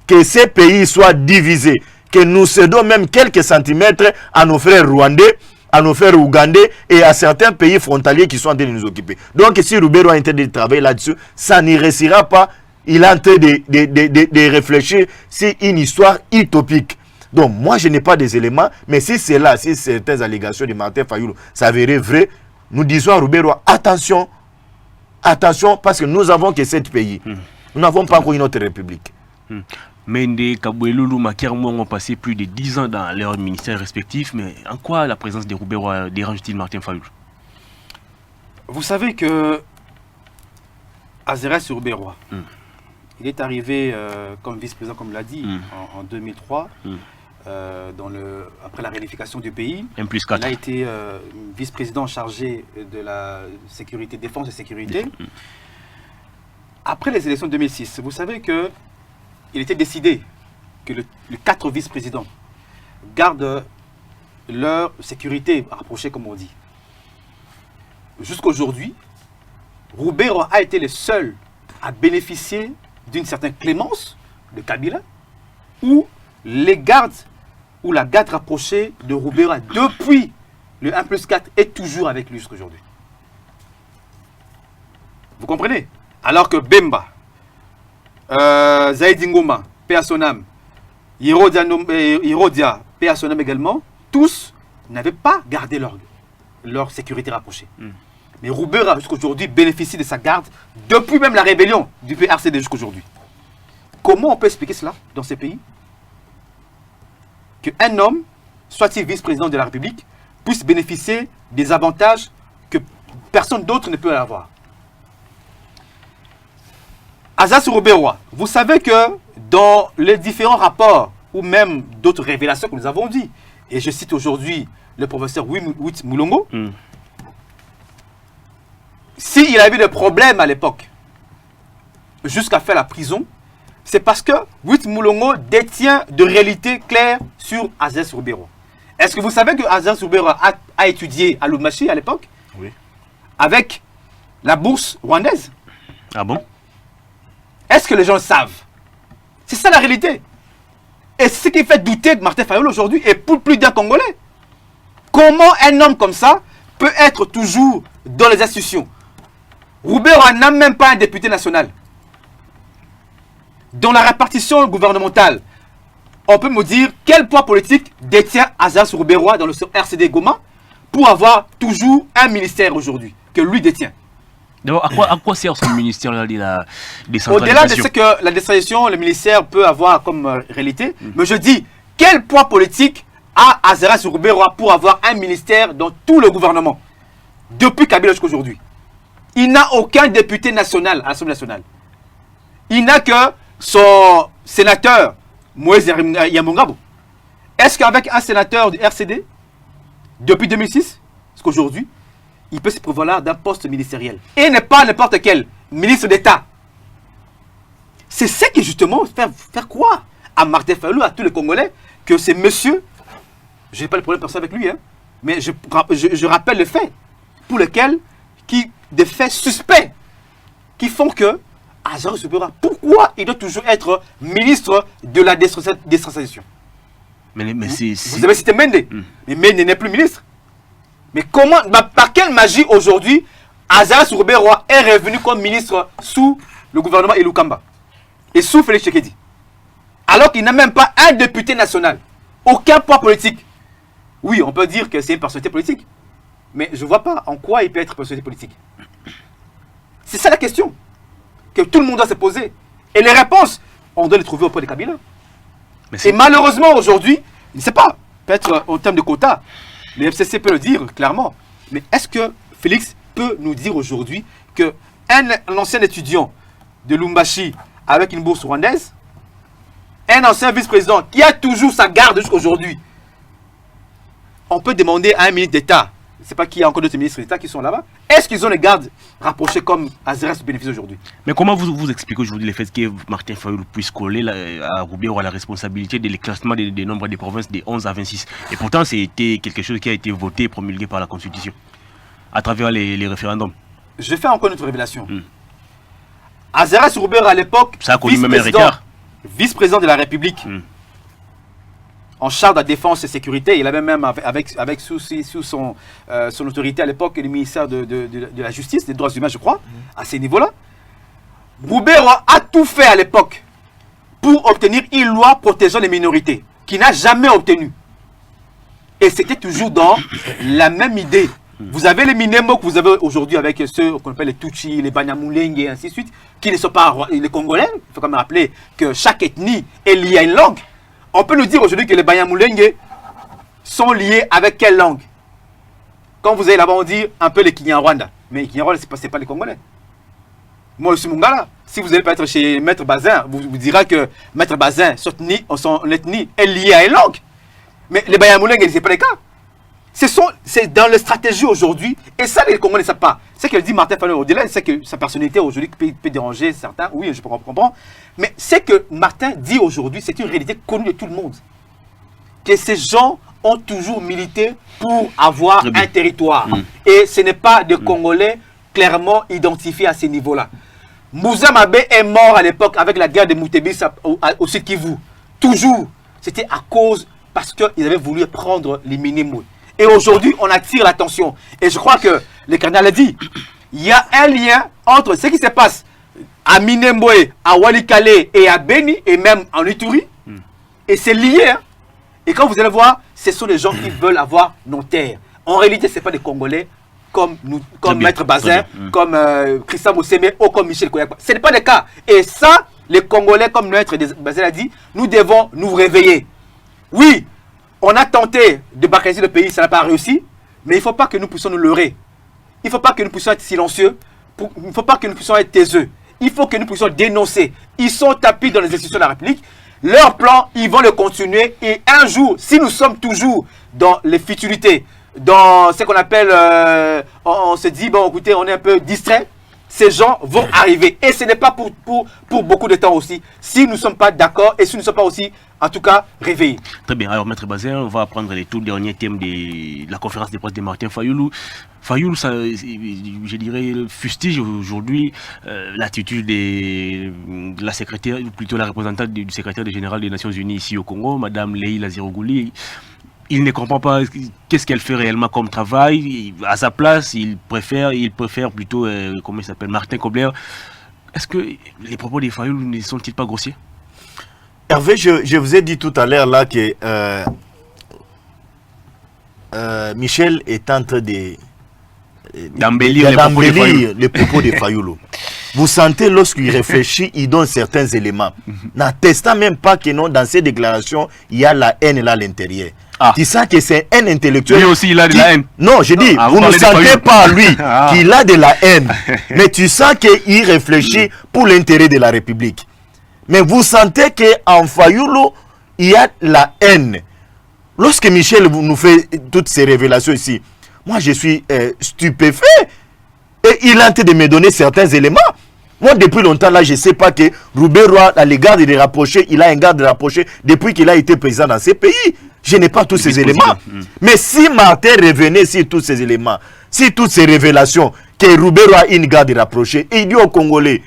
Speaker 3: que ces pays soient divisés, que nous cédons même quelques centimètres à nos frères rwandais, à nos frères ougandais et à certains pays frontaliers qui sont en train de nous occuper. Donc si Roubero est en train de travailler là-dessus, ça n'y réussira pas. Il est en train de réfléchir sur une histoire utopique. Donc moi je n'ai pas des éléments, mais si c'est là, si certaines allégations de Martin Fayulu s'avéraient vraies, nous disons à Roubero, attention, attention, parce que nous avons que 7 pays. Nous n'avons pas encore une autre république.
Speaker 1: Mende, Kaboueloulou, Makiarmo ont passé plus de 10 ans dans leurs ministères respectifs, mais en quoi la présence des Roubero dérange-t-il Martin Fayulu?
Speaker 2: Vous savez que Azera Roubero, il est arrivé comme vice-président, comme l'a dit, en 2003, après la réunification du pays.
Speaker 1: M+4.
Speaker 2: Il a été vice-président chargé de la sécurité, défense et sécurité. Après les élections de 2006, vous savez que il était décidé que les 4 vice-présidents gardent leur sécurité rapprochée, comme on dit. Jusqu'aujourd'hui, Roubero a été le seul à bénéficier d'une certaine clémence de Kabila, où les gardes ou la garde rapprochée de Roubero depuis le 1+4 est toujours avec lui jusqu'aujourd'hui. Vous comprenez? Alors que Bemba, Zaïd Ngoma, paix à son âme, Hirodia, paix à son âme également, tous n'avaient pas gardé leur sécurité rapprochée. Mais Roubera, jusqu'à aujourd'hui, bénéficie de sa garde depuis même la rébellion du PRCD jusqu'à aujourd'hui. Comment on peut expliquer cela dans ces pays? Qu'un homme, soit-il vice-président de la République, puisse bénéficier des avantages que personne d'autre ne peut avoir. Azaz Roubera, vous savez que dans les différents rapports, ou même d'autres révélations que nous avons dit, et je cite aujourd'hui le professeur Witt Moulongo, s'il avait des problèmes à l'époque, jusqu'à faire la prison, c'est parce que Witt Moulongo détient de réalités claires sur Azaz Roubera. Est-ce que vous savez que Azaz Roubera a étudié à Lubumbashi à l'époque?
Speaker 3: Oui.
Speaker 2: Avec la bourse rwandaise?
Speaker 1: Ah bon?
Speaker 2: Est-ce que les gens le savent? C'est ça la réalité. Et c'est ce qui fait douter de Martin Fayulu aujourd'hui et pour plus d'un Congolais. Comment un homme comme ça peut être toujours dans les institutions? Roubera n'a même pas un député national. Dans la répartition gouvernementale, on peut me dire quel poids politique détient Azaz Roubera dans le RCD Goma pour avoir toujours un ministère aujourd'hui que lui détient.
Speaker 1: D'abord, à quoi sert ce ministère-là de la décentralisation?
Speaker 2: Au-delà de ce que la décentralisation, le ministère peut avoir comme réalité, mais je dis, quel poids politique a Azaz Roubera pour avoir un ministère dans tout le gouvernement depuis Kabila jusqu'à aujourd'hui? Il n'a aucun député national à l'Assemblée nationale. Il n'a que son sénateur, Moïse Yamongabo. Est-ce qu'avec un sénateur du RCD, depuis 2006, jusqu'aujourd'hui, il peut se prévaloir d'un poste ministériel? Et n'est pas n'importe quel ministre d'État. C'est ça qui justement faire croire à Martin Fayulu, à tous les Congolais, que ces messieurs, je n'ai pas de problème personnel avec lui, hein, mais je rappelle les faits pour lesquels, des faits suspects qui font que Azaz Roubera, pourquoi il doit toujours être ministre de la décentralisation?
Speaker 1: Mais
Speaker 2: vous avez cité Mende, mais Mende n'est plus ministre. Mais comment, par quelle magie aujourd'hui, Azaz Roubera est revenu comme ministre sous le gouvernement Elukamba et sous Félix Tshisekedi, alors qu'il n'a même pas un député national, aucun poids politique? Oui, on peut dire que c'est une personnalité politique, mais je ne vois pas en quoi il peut être personnalité politique. C'est ça la question que tout le monde doit se poser. Et les réponses, on doit les trouver auprès de Kabila. Et malheureusement aujourd'hui, je ne sais pas, peut-être en termes de quotas, le FCC peut le dire clairement, mais est-ce que Félix peut nous dire aujourd'hui qu'un ancien étudiant de Lubumbashi avec une bourse rwandaise, un ancien vice-président qui a toujours sa garde jusqu'à aujourd'hui, on peut demander à un ministre d'État, je ne sais pas qui a encore d'autres ministres d'État qui sont là-bas, est-ce qu'ils ont les gardes rapprochés comme Azaz bénéficie aujourd'hui?
Speaker 1: Mais comment vous expliquez aujourd'hui le fait que Martin Fayulu puisse coller à Roubera la responsabilité de l'éclatement des nombres des provinces de 11 à 26? Et pourtant, c'était quelque chose qui a été voté et promulgué par la Constitution, à travers les référendums.
Speaker 2: Je fais encore une autre révélation. Azaz Roubera à l'époque, vice-président de la République, en charge de la défense et sécurité, il avait même avec sous son autorité à l'époque le ministère de la Justice, des droits humains je crois, à ces niveaux-là. Roubera a tout fait à l'époque pour obtenir une loi protégeant les minorités, qu'il n'a jamais obtenue. Et c'était toujours dans la même idée. Vous avez les Minemo que vous avez aujourd'hui avec ceux qu'on appelle les Tutsi, les Banyamulenge et ainsi de suite, qui ne sont pas les Congolais. Il faut quand même rappeler que chaque ethnie est liée à une langue. On peut nous dire aujourd'hui que les Banyamulenge sont liés avec quelle langue? Quand vous allez là-bas, on dit un peu les Kinyarwanda. Mais les Kinyarwanda, ce n'est pas les Congolais. Moi, je suis Mongala. Si vous allez pas être chez Maître Bazin, vous direz que Maître Bazin, son ethnie, est liée à une langue. Mais les Banyamulenge, ce n'est pas le cas. C'est dans la stratégie aujourd'hui. Et ça, les Congolais ne savent pas. C'est qu'elle dit Martin Fayulu au-delà, c'est que sa personnalité aujourd'hui peut déranger certains. Oui, je comprends. Mais c'est que Martin dit aujourd'hui, c'est une réalité connue de tout le monde. Que ces gens ont toujours milité pour avoir un territoire. Et ce n'est pas des Congolais clairement identifiés à ces niveaux-là. Moussa Mabé est mort à l'époque avec la guerre de Moutébis au Sud Kivu. Toujours. C'était à cause, parce qu'ils avaient voulu prendre les Minemo. Et aujourd'hui, on attire l'attention. Et je crois que le cardinal a dit, il y a un lien entre ce qui se passe à Minembwe, à Walikale et à Beni, et même en Ituri, Et c'est lié. Hein. Et quand vous allez voir, ce sont des gens qui veulent avoir nos terres. En réalité, ce n'est pas des Congolais comme nous, comme Maître Bazin, comme Christian Mossémé ou comme Michel Koyakba. Ce n'est pas le cas. Et ça, les Congolais, comme Maître Bazin l'a dit, nous devons nous réveiller. Oui, on a tenté de bacaniser le pays, ça n'a pas réussi, mais il ne faut pas que nous puissions nous leurrer. Il ne faut pas que nous puissions être silencieux, il ne faut pas que nous puissions être taiseux. Il faut que nous puissions dénoncer. Ils sont tapis dans les institutions de la République. Leur plan, ils vont le continuer. Et un jour, si nous sommes toujours dans les futurités, dans ce qu'on appelle, on se dit, bon, écoutez, on est un peu distrait, ces gens vont arriver. Et ce n'est pas pour beaucoup de temps aussi, si nous ne sommes pas d'accord et si nous ne sommes pas aussi, en tout cas, réveillés.
Speaker 1: Très bien. Alors, Maître Bazin, on va prendre les tout derniers thèmes de la conférence de presse de Martin Fayulu. Fayulu, ça, je dirais, fustige aujourd'hui l'attitude de la secrétaire, ou plutôt la représentante du secrétaire général des Nations Unies ici au Congo, Madame Leïla Zirougouli. Il ne comprend pas qu'est-ce qu'elle fait réellement comme travail. À sa place, il préfère plutôt, comment il s'appelle, Martin Kobler. Est-ce que les propos de Fayulu ne sont-ils pas grossiers?
Speaker 3: Hervé, je vous ai dit tout à l'heure là que Michel est en train
Speaker 1: d'embellir
Speaker 3: les propos de Fayulu. Vous sentez, lorsqu'il réfléchit, il donne certains éléments. N'attestant même pas que non, dans ces déclarations, il y a la haine là à l'intérieur. Ah. Tu sens que c'est un intellectuel.
Speaker 1: Lui aussi, il a de la haine.
Speaker 3: Non, je dis, vous ne sentez pas lui qu'il a de la haine. Mais tu sens qu'il réfléchit pour l'intérêt de la République. Mais vous sentez qu'en Fayulu, il y a la haine. Lorsque Michel nous fait toutes ces révélations ici, moi je suis stupéfait. Et il est en train de me donner certains éléments. Moi, depuis longtemps, là, je ne sais pas que Roubaix-Roy a les gardes de rapprocher. Il a un garde rapproché depuis qu'il a été président dans ces pays. Je n'ai pas tous ces éléments. Mais si Martin revenait sur tous ces éléments, sur toutes ces révélations, que Roubaix-Roy a une garde rapprochée, il dit aux Congolais,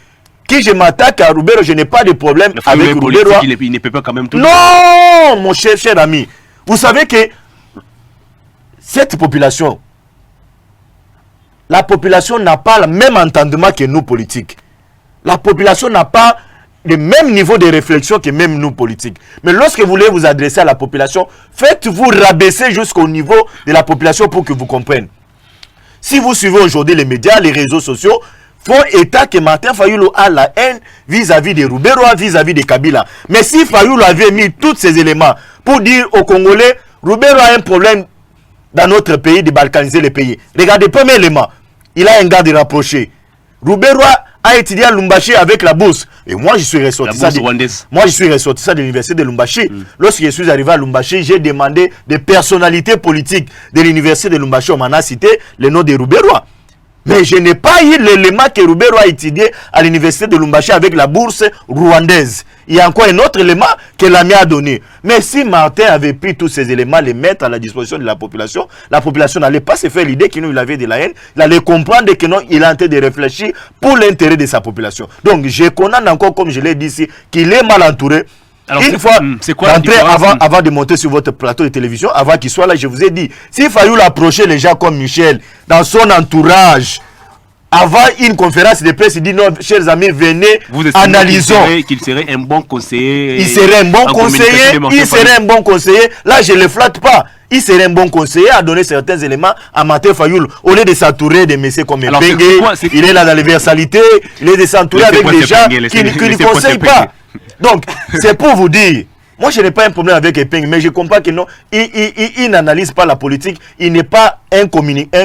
Speaker 3: que je m'attaque à Roubaix-Roy, je n'ai pas de problème avec Roubaix-Roy.
Speaker 1: Il ne peut pas quand même tout.
Speaker 3: Non, mon cher ami. Vous savez que cette population, la population n'a pas le même entendement que nous politiques. La population n'a pas le même niveau de réflexion que même nous politiques. Mais lorsque vous voulez vous adresser à la population, faites-vous rabaisser jusqu'au niveau de la population pour que vous compreniez. Si vous suivez aujourd'hui les médias, les réseaux sociaux, font état que Martin Fayulu a la haine vis-à-vis de Roubaix-Roy, vis-à-vis de Kabila. Mais si Fayulu avait mis tous ces éléments pour dire aux Congolais, Roubaix-Roy a un problème dans notre pays de balkaniser le pays. Regardez, premier élément, il a un gars de rapproché. Roubaix-Roy a étudié à Lumbashi avec la bourse. Et moi, je suis ressortissant de l'université de Lumbashi. Lorsque je suis arrivé à Lumbashi, j'ai demandé des personnalités politiques de l'université de Lumbashi. On m'en a cité le nom de Roubaix-Roy. Mais je n'ai pas eu l'élément que Roubaix-Roy a étudié à l'université de Lumbashi avec la bourse rwandaise. Il y a encore un autre élément que l'AMI a donné. Mais si Martin avait pris tous ces éléments, les mettre à la disposition de la population n'allait pas se faire l'idée qu'il avait de la haine. Il allait comprendre que non, il est en train de réfléchir pour l'intérêt de sa population. Donc, je connais encore, comme je l'ai dit ici, qu'il est mal entouré. Alors, une fois d'entrer avant de monter sur votre plateau de télévision, avant qu'il soit là, je vous ai dit, s'il fallait approcher les gens comme Michel, dans son entourage, avant une conférence de presse, il dit non, chers amis, venez, analysons.
Speaker 1: Qu'il serait un bon conseiller.
Speaker 3: Il serait un bon conseiller. Il serait un bon conseiller. Là, je ne le flatte pas. Il serait un bon conseiller à donner certains éléments à Martin Fayulu. Au lieu de s'entourer des messieurs comme Mpengue, il est là dans l'universalité, il est de s'entourer avec des gens qui ne conseillent pas. Donc, c'est pour vous dire, moi je n'ai pas un problème avec Mpengue, mais je comprends que non, il n'analyse pas la politique, il n'est pas un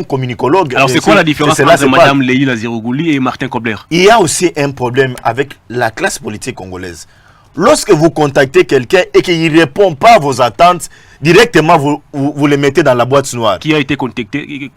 Speaker 3: communicologue.
Speaker 1: Alors c'est quoi la différence entre Mme Leïla Zirougouli et Martin Kobler?
Speaker 3: Il y a aussi un problème avec la classe politique congolaise. Lorsque vous contactez quelqu'un et qu'il ne répond pas à vos attentes, directement vous le mettez dans la boîte noire.
Speaker 1: Qui a été contacté?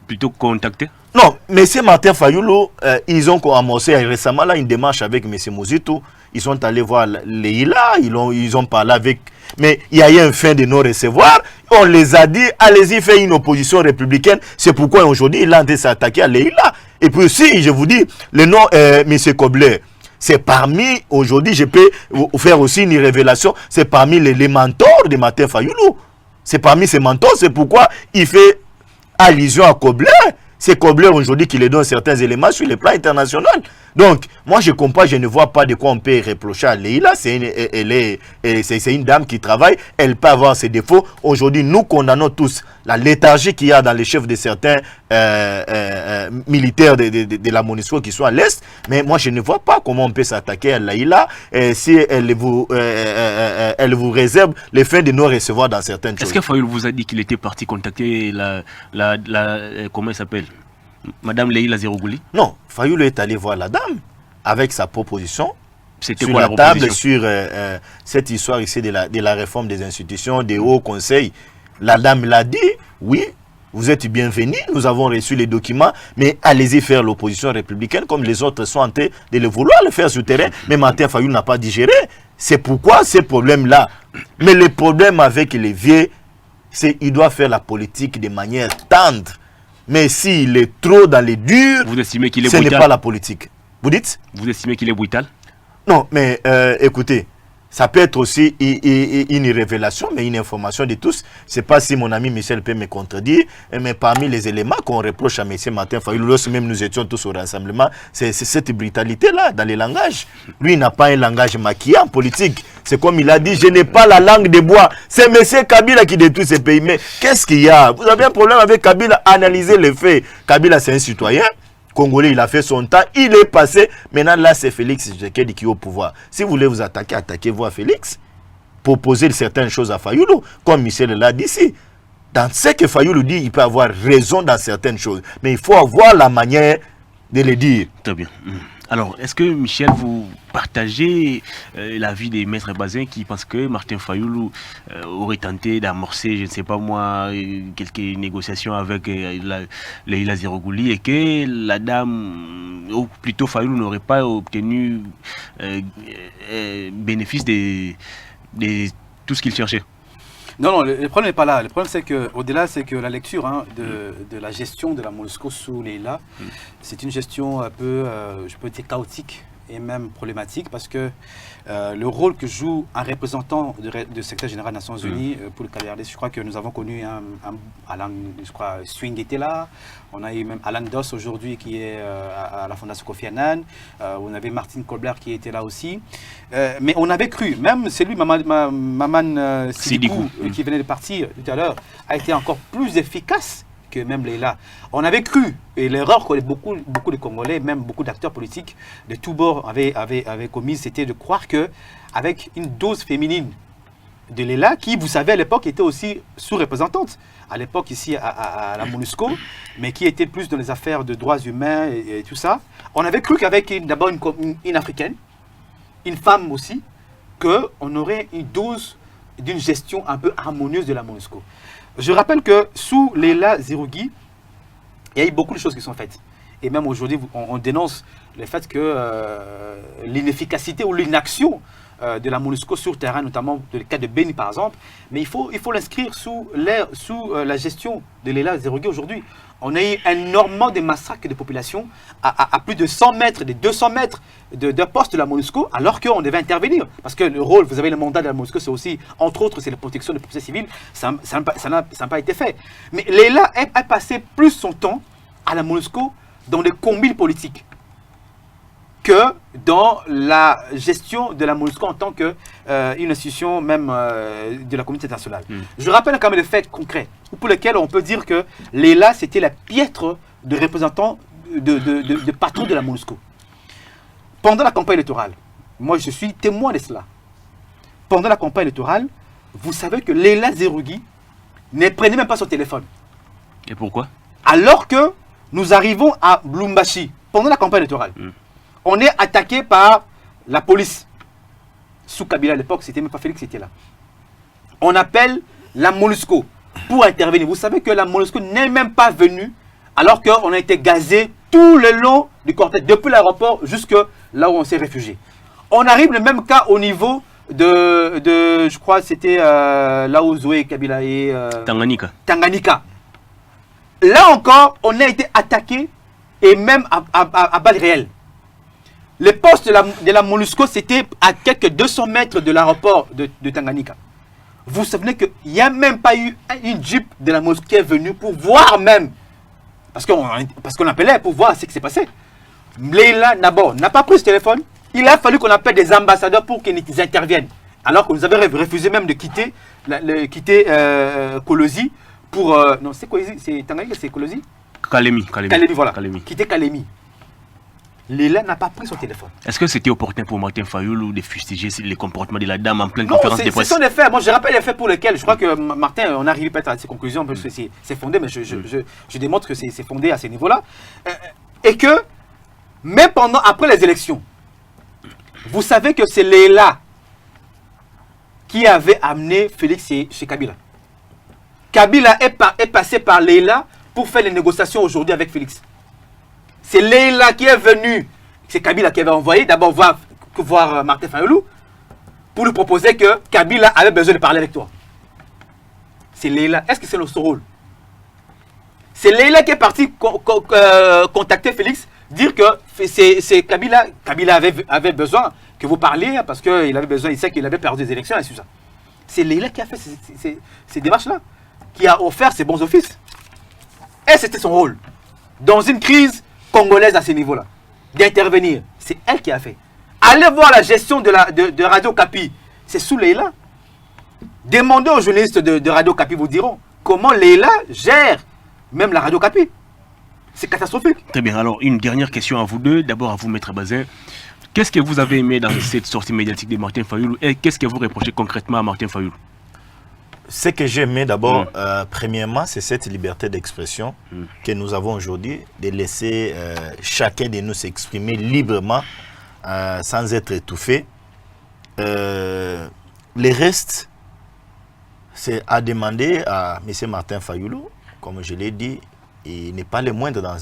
Speaker 3: Non, M. Martin Fayulu, ils ont amorcé récemment là, une démarche avec M. Mozito. Ils sont allés voir Leïla, ils ont parlé avec... Mais il y a eu un fin de non-recevoir. On les a dit, allez-y, faites une opposition républicaine. C'est pourquoi aujourd'hui, il a été s'attaquer à Leïla. Et puis aussi, je vous dis, le nom M. Kobler, c'est parmi, aujourd'hui, je peux vous faire aussi une révélation, c'est parmi les mentors de Martin Fayulu. C'est parmi ses mentors, c'est pourquoi il fait allusion à Kobler. C'est Kobler aujourd'hui qui les donne certains éléments sur le plan international. Donc, moi je comprends, je ne vois pas de quoi on peut reprocher à Leïla. C'est une dame qui travaille, elle peut avoir ses défauts. Aujourd'hui, nous condamnons tous la léthargie qu'il y a dans les chefs de certains militaires de la MONUSCO qui sont à l'Est. Mais moi je ne vois pas comment on peut s'attaquer à Leïla si elle vous réserve les fins de nous recevoir dans certaines choses.
Speaker 1: Est-ce que Fayoulou vous a dit qu'il était parti contacter comment elle s'appelle, Madame Leïla Zerogouli?
Speaker 3: Non, Fayoulou est allé voir la dame avec sa proposition
Speaker 1: C'était
Speaker 3: sur
Speaker 1: quoi
Speaker 3: la
Speaker 1: la
Speaker 3: table
Speaker 1: proposition?
Speaker 3: sur cette histoire ici de la réforme des institutions, des hauts conseils. La dame l'a dit, oui, vous êtes bienvenus, nous avons reçu les documents, mais allez-y faire l'opposition républicaine comme les autres sont en train de le vouloir le faire sur terrain. Mais Martin Fayoulou n'a pas digéré. C'est pourquoi ces problèmes-là. Mais le problème avec les vieux, c'est qu'il doit faire la politique de manière tendre. Mais s'il est trop dans les durs,
Speaker 1: vous estimez qu'il est
Speaker 3: ce n'est
Speaker 1: brutal?
Speaker 3: pas la politique. Vous dites?
Speaker 1: Vous estimez qu'il est brutal?
Speaker 3: Non, mais écoutez, ça peut être aussi une révélation, mais une information de tous. Je ne sais pas si mon ami Michel peut me contredire, mais parmi les éléments qu'on reproche à M. Martin Fayoulou, lorsque même nous étions tous au rassemblement, c'est cette brutalité-là dans les langages. Lui, il n'a pas un langage maquillé en politique. C'est comme il a dit, je n'ai pas la langue de bois. C'est M. Kabila qui détruit ces pays. Mais qu'est-ce qu'il y a? Vous avez un problème avec Kabila? Analysez les faits. Kabila, c'est un citoyen Congolais, il a fait son temps, il est passé. Maintenant, là, c'est Félix Tshisekedi qui est au pouvoir. Si vous voulez vous attaquer, attaquez-vous à Félix. Proposer certaines choses à Fayoulou, comme Michel l'a dit ici. Dans ce que Fayoulou dit, il peut avoir raison dans certaines choses. Mais il faut avoir la manière de le dire.
Speaker 1: Très bien. Alors, est-ce que, Michel, vous partagez l'avis des maîtres Bazin qui pensent que Martin Fayoulou aurait tenté d'amorcer, je ne sais pas moi, quelques négociations avec Leïla Zerogouli et que la dame, ou plutôt Fayoulou, n'aurait pas obtenu bénéfice de tout ce qu'il cherchait?
Speaker 2: Non, non, le problème n'est pas là. Le problème, c'est qu'au-delà, c'est que la lecture de la gestion de la MONUSCO sous Leïla, c'est une gestion un peu, je peux dire, chaotique et même problématique parce que le rôle que joue un représentant du secrétaire général des Nations Unies pour le CARD, je crois que nous avons connu Alan, je crois, Swing était là, on a eu même Alan Doss aujourd'hui qui est à la Fondation Kofi Annan, on avait Martine Kobler qui était là aussi, mais on avait cru, même celui, Maman Sidikou, qui venait de partir tout à l'heure, a été encore plus efficace que même Leïla. On avait cru, et l'erreur que beaucoup de Congolais, même beaucoup d'acteurs politiques de tous bords avaient commise, c'était de croire qu'avec une dose féminine de Leïla, qui, vous savez, à l'époque était aussi sous-représentante, à l'époque ici à la MONUSCO, mais qui était plus dans les affaires de droits humains et tout ça, on avait cru qu'avec d'abord une Africaine, une femme aussi, qu'on aurait une dose d'une gestion un peu harmonieuse de la MONUSCO. Je rappelle que sous Leïla Zerogouli, il y a eu beaucoup de choses qui sont faites. Et même aujourd'hui, on dénonce le fait que l'inefficacité ou l'inaction de la MONUSCO sur terrain, notamment dans le cas de Beni par exemple, mais il faut l'inscrire sous la gestion de Leïla Zerogouli aujourd'hui. On a eu énormément de massacres de population à plus de 100 mètres, de 200 mètres d'un poste de la MONUSCO, alors qu'on devait intervenir. Parce que le rôle, vous avez le mandat de la MONUSCO, c'est aussi, entre autres, c'est la protection des populations civiles. Ça n'a pas été fait. Mais Leïla a passé plus son temps à la MONUSCO dans les combines politiques que dans la gestion de la MONUSCO en tant qu'une institution même de la communauté internationale. Je rappelle quand même les faits concrets pour lesquels on peut dire que Leïla, c'était la piètre de représentant de patron de la MONUSCO. Pendant la campagne électorale, moi je suis témoin de cela. Pendant la campagne électorale, vous savez que Leïla Zerogouli ne prenait même pas son téléphone.
Speaker 1: Et pourquoi?
Speaker 2: Alors que nous arrivons à Lubumbashi, pendant la campagne électorale, on est attaqué par la police. Sous Kabila à l'époque, c'était même pas Félix qui était là. On appelle la MONUSCO pour intervenir. Vous savez que la MONUSCO n'est même pas venue alors qu'on a été gazé tout le long du cortège, depuis l'aéroport jusque là où on s'est réfugié. On arrive le même cas au niveau de je crois c'était là où Zoé Kabila est... Tanganyika. Là encore, on a été attaqué et même à balles réelles. Le poste de la MONUSCO, c'était à quelques 200 mètres de l'aéroport de Tanganyika. Vous vous souvenez qu'il n'y a même pas eu une jeep de la MONUSCO qui est venue pour voir même parce qu'on appelait pour voir ce qui s'est passé. Leila Nabor n'a pas pris ce téléphone. Il a fallu qu'on appelle des ambassadeurs pour qu'ils interviennent. Alors que nous avions refusé même de quitter Kolosi pour... non, c'est Kolosi, c'est Tangaï, c'est Kolosi.
Speaker 1: Kalemi,
Speaker 2: voilà.
Speaker 1: Kalemi.
Speaker 2: Quitter Kalemi. Leila n'a pas pris son téléphone.
Speaker 1: Est-ce que c'était opportun pour Martin Fayoulou de fustiger les comportements de la dame en pleine conférence de presse?
Speaker 2: Ce sont des faits. Moi, je rappelle les faits pour lesquels je crois que Martin, on arrive peut-être à ses conclusions parce que c'est fondé, mais je démontre que c'est fondé à ce niveau-là. Et que, même après les élections, vous savez que c'est Leila qui avait amené Félix chez Kabila. Kabila est passé par Leila pour faire les négociations aujourd'hui avec Félix. C'est Leila qui est venue, c'est Kabila qui avait envoyé d'abord voir Martin Fayoulou pour lui proposer que Kabila avait besoin de parler avec toi. C'est Leila. Est-ce que c'est notre rôle? C'est Leila qui est parti contacter Félix, dire que c'est Kabila. Kabila avait besoin que vous parliez parce qu'il avait besoin, il sait qu'il avait perdu des élections et tout ça. C'est Leila qui a fait ces démarches-là, qui a offert ses bons offices. Et c'était son rôle. Dans une crise congolaise à ce niveau-là, d'intervenir. C'est elle qui a fait. Allez voir la gestion de Radio Kapi. C'est sous Leila. Demandez aux journalistes de Radio Kapi, vous diront comment Leila gère même la Radio Kapi. C'est catastrophique.
Speaker 1: Très bien. Alors, une dernière question à vous deux. D'abord à vous, Maître Bazin. Qu'est-ce que vous avez aimé dans cette sortie médiatique de Martin Fayoulou et qu'est-ce que vous reprochez concrètement à Martin Fayoulou?
Speaker 3: Ce que j'ai aimé d'abord, premièrement, c'est cette liberté d'expression que nous avons aujourd'hui, de laisser chacun de nous s'exprimer librement, sans être étouffé. Le reste, c'est à demander à M. Martin Fayoulou, comme je l'ai dit, il n'est pas le moindre dans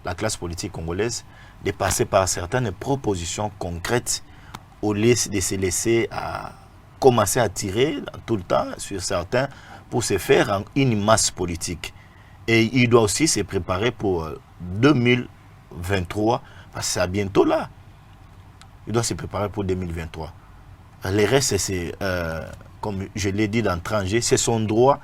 Speaker 3: la classe politique congolaise, de passer par certaines propositions concrètes au lieu de se laisser commencer à tirer tout le temps sur certains pour se faire en une masse politique. Et il doit aussi se préparer pour 2023, parce que c'est bientôt là. Il doit se préparer pour 2023. Le reste, c'est, comme je l'ai dit d'entranger, c'est son droit.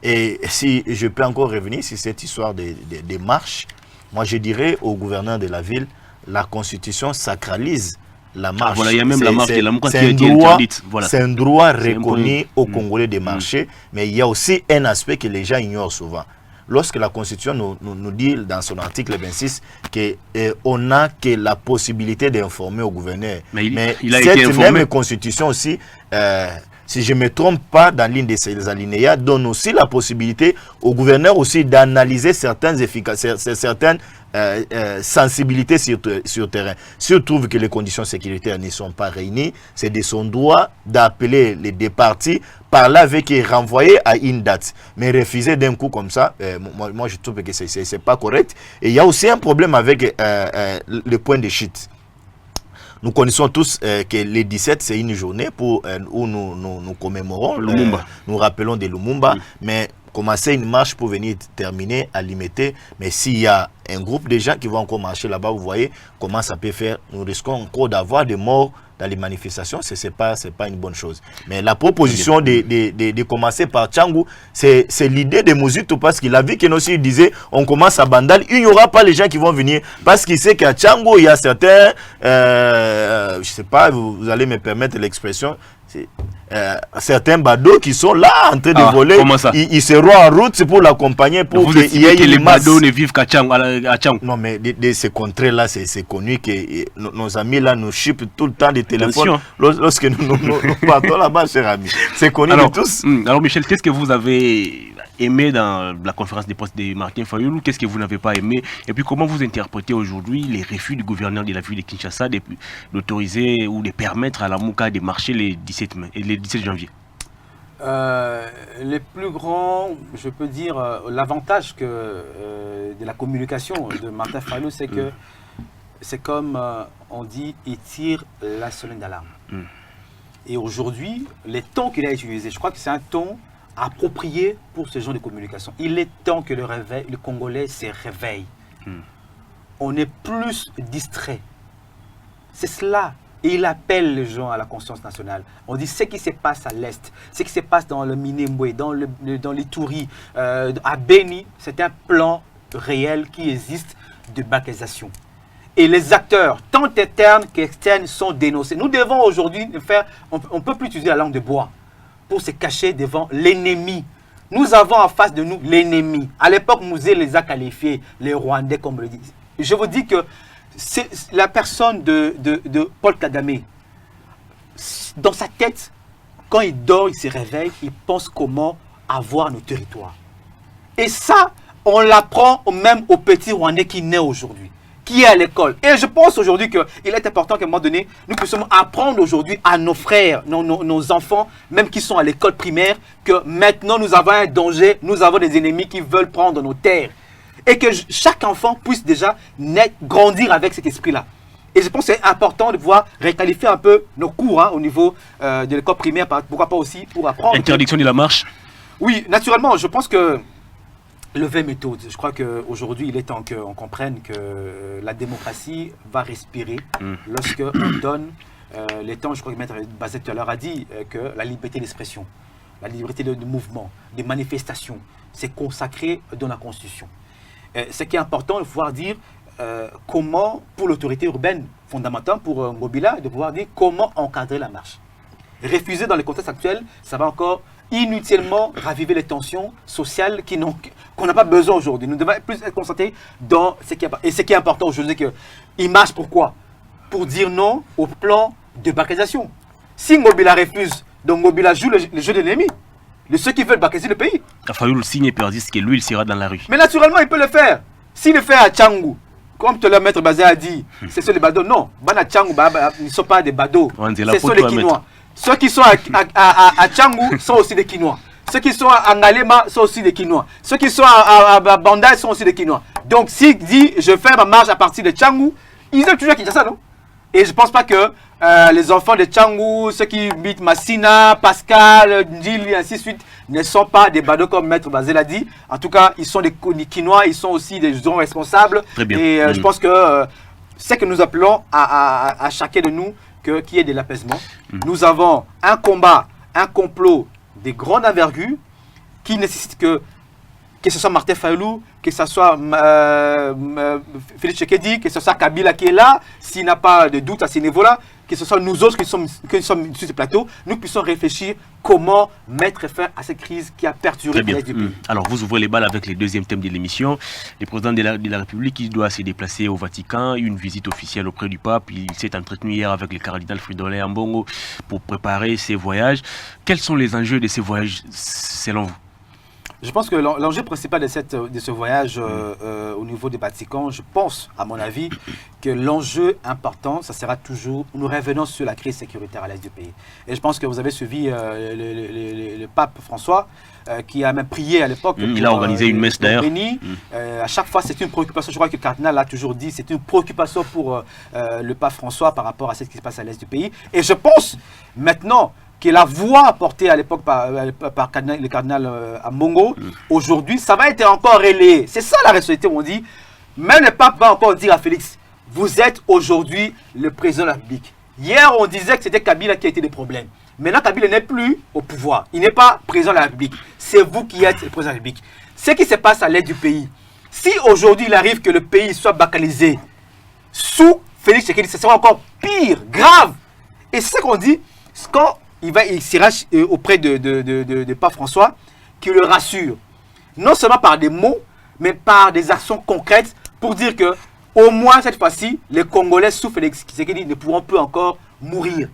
Speaker 3: Et si je peux encore revenir sur cette histoire des marches, moi je dirais au gouverneur de la ville, la Constitution sacralise la marche.
Speaker 1: Voilà, il y a même la marche de la Mouka qui a été
Speaker 3: droit,
Speaker 1: interdite. Voilà.
Speaker 3: C'est un droit reconnu aux Congolais de marcher, mais il y a aussi un aspect que les gens ignorent souvent. Lorsque la Constitution nous dit dans son article 26 qu'on n'a que la possibilité d'informer au gouverneur.
Speaker 1: Mais il a
Speaker 3: cette
Speaker 1: été informé.
Speaker 3: même Constitution aussi, si je ne me trompe pas, dans l'une de ces alinéas, donne aussi la possibilité au gouverneur aussi d'analyser certaines sensibilités sur terrain. S'il trouve que les conditions sécuritaires ne sont pas réunies, c'est de son droit d'appeler les deux parties, parler avec et renvoyer à une date. Mais refuser d'un coup comme ça, moi je trouve que c'est pas correct. Et il y a aussi un problème avec le point de chute. Nous connaissons tous que le 17, c'est une journée où nous commémorons, nous rappelons de Lumumba, mais commencer une marche pour venir terminer à limiter. Mais s'il y a un groupe de gens qui vont encore marcher là-bas, vous voyez comment ça peut faire. Nous risquons encore d'avoir des morts dans les manifestations. Ce n'est pas une bonne chose. Mais la proposition de commencer par Tchangou, c'est l'idée de Mouzito, parce qu'il a vu que aussi il disait on commence à Bandal, il n'y aura pas les gens qui vont venir, parce qu'il sait qu'à Tchangou, il y a certains, je ne sais pas, vous allez me permettre l'expression, certains badauds qui sont là en train de voler, ils seront en route pour l'accompagner pour qu'il y ait
Speaker 1: les badauds ne vivent qu'à Tchangou.
Speaker 3: Non, mais de ces contrées-là, c'est connu que nos amis là nous chipent tout le temps des téléphones lorsque nous partons là-bas, chers amis. C'est connu de tous.
Speaker 1: Alors Michel, qu'est-ce que vous avez aimé dans la conférence de presse de Martin Fayoulou? Qu'est-ce que vous n'avez pas aimé? Et puis comment vous interprétez aujourd'hui les refus du gouverneur de la ville de Kinshasa d'autoriser ou de permettre à la Mouka de marcher les 17 janvier?
Speaker 2: Les plus grands, je peux dire, l'avantage de la communication de Martin Fayoulou, c'est que c'est comme on dit, il tire la sonnette d'alarme. Et aujourd'hui, les tons qu'il a utilisés, je crois que c'est un ton approprié pour ce genre de communication. Il est temps que le Congolais se réveille. On est plus distrait. C'est cela. Et il appelle les gens à la conscience nationale. On dit ce qui se passe à l'Est, ce qui se passe dans le Minembwe, dans l'Ituri, à Beni, c'est un plan réel qui existe de balkanisation. Et les acteurs, tant internes qu'externes, sont dénoncés. Nous devons aujourd'hui faire... On ne peut plus utiliser la langue de bois pour se cacher devant l'ennemi. Nous avons en face de nous l'ennemi. À l'époque, Mouzé les a qualifiés, les Rwandais, comme on le dit. Je vous dis que c'est la personne de Paul Kagame, dans sa tête, quand il dort, il se réveille, il pense comment avoir nos territoires. Et ça, on l'apprend même au petit Rwandais qui naît aujourd'hui, qui est à l'école. Et je pense aujourd'hui qu'il est important qu'à un moment donné, nous puissions apprendre aujourd'hui à nos frères, nos enfants, même qui sont à l'école primaire, que maintenant nous avons un danger, nous avons des ennemis qui veulent prendre nos terres. Et que chaque enfant puisse déjà grandir avec cet esprit-là. Et je pense que c'est important de pouvoir requalifier un peu nos cours au niveau de l'école primaire, pourquoi pas aussi pour apprendre.
Speaker 1: Interdiction de la marche.
Speaker 2: Oui, naturellement, je pense que le V méthode, je crois qu'aujourd'hui, il est temps qu'on comprenne que la démocratie va respirer lorsque on donne les temps. Je crois que Maître Bazet tout à l'heure a dit que la liberté d'expression, la liberté de mouvement, de manifestation, c'est consacré dans la Constitution. Ce qui est important de pouvoir dire comment, pour l'autorité urbaine fondamentale, pour Ngobila, de pouvoir dire comment encadrer la marche. Refuser dans le contexte actuel, ça va encore inutilement raviver les tensions sociales qu'on n'a pas besoin aujourd'hui. Nous devons plus être concentrés dans ce qui est, et ce qui est important aujourd'hui, c'est qu'il marche pourquoi? Pour dire non au plan de balkanisation. Si Ngobila refuse, donc Ngobila joue le jeu de l'ennemi. De ceux qui veulent balkaniser le pays.
Speaker 1: Fayoulou signe et persiste que lui, il sera dans la rue.
Speaker 2: Mais naturellement, il peut le faire. S'il le fait à Tchangou, comme tout le maître Bazé a dit, c'est sur les badauds. Non, Bana Tchangou, ils ne sont pas des badauds. C'est sur les Quinois. Ceux qui sont à Tchangou sont aussi des Quinois. Ceux qui sont à Ngalema sont aussi des Quinois. Ceux qui sont à Bandai sont aussi des Quinois. Donc, s'il dit, je fais ma marche à partir de Tchangou, ils ont toujours Kinshasa, non? Et je ne pense pas que les enfants de Tchangou, ceux qui habitent Massina, Pascal, Ndili, ainsi de suite, ne sont pas des badauds comme Maître Bazé l'a dit. En tout cas, ils sont des Quinois, ils sont aussi des gens responsables.
Speaker 1: Très bien.
Speaker 2: Et je pense que c'est que nous appelons à chacun de nous qu'il y ait de l'apaisement. Nous avons un combat, un complot de grande envergure qui nécessite que ce soit Martin Fayoulou, que ce soit Félix Tshisekedi, que ce soit Kabila qui est là, s'il n'a pas de doute à ce niveau-là, que ce soit nous autres qui sommes sur ce plateau, nous puissions réfléchir comment mettre fin à cette crise qui a perturbé le reste du pays.
Speaker 1: Alors, vous ouvrez les balles avec le deuxième thème de l'émission. Le président de la République, il doit se déplacer au Vatican, une visite officielle auprès du pape. Il s'est entretenu hier avec le cardinal Fridolin Ambongo pour préparer ses voyages. Quels sont les enjeux de ces voyages, selon vous?
Speaker 2: Je pense que l'enjeu principal de ce voyage au niveau des Vatican, je pense, à mon avis, que l'enjeu important, ça sera toujours, nous revenons sur la crise sécuritaire à l'est du pays. Et je pense que vous avez suivi le pape François, qui a même prié à l'époque.
Speaker 1: Il a organisé une messe d'ailleurs.
Speaker 2: À chaque fois, c'est une préoccupation. Je crois que le cardinal a toujours dit, c'est une préoccupation pour le pape François par rapport à ce qui se passe à l'est du pays. Et je pense maintenant que la voix apportée à l'époque par le cardinal Ambongo, aujourd'hui, ça va être encore relayé. C'est ça la responsabilité, on dit. Même le pape va encore dire à Félix, vous êtes aujourd'hui le président de la République. Hier, on disait que c'était Kabila qui a été le problème. Maintenant, Kabila n'est plus au pouvoir. Il n'est pas président de la République. C'est vous qui êtes le président de la République. Ce qui se passe à l'est du pays, si aujourd'hui il arrive que le pays soit balkanisé sous Félix Tshisekedi, ce sera encore pire, grave. Et c'est ce qu'on dit quand il sera auprès de Pape François, qui le rassure. Non seulement par des mots, mais par des actions concrètes pour dire que, au moins cette fois-ci, les Congolais sous Félix Tshisekedi ne pourront plus encore mourir.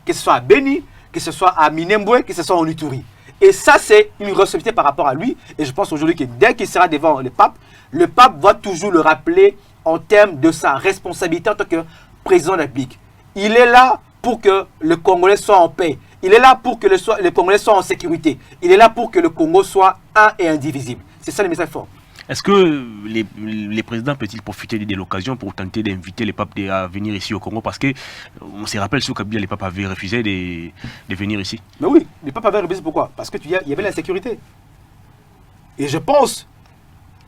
Speaker 2: Que ce soit à Beni, que ce soit à Minembwe, que ce soit en Ituri. Et ça, c'est une responsabilité par rapport à lui. Et je pense aujourd'hui que dès qu'il sera devant le pape va toujours le rappeler en termes de sa responsabilité en tant que président de la République. Il est là pour que le Congolais soit en paix. Il est là pour que les Congolais soient en sécurité. Il est là pour que le Congo soit un et indivisible. C'est ça le message fort.
Speaker 1: Est-ce que les présidents peuvent-ils profiter de l'occasion pour tenter d'inviter les papes à venir ici au Congo? Parce qu'on se rappelle sous Kabila, les papes avaient refusé de venir ici.
Speaker 2: Mais oui, les papes avaient refusé. Pourquoi? Parce qu'il y avait l'insécurité. Et je pense,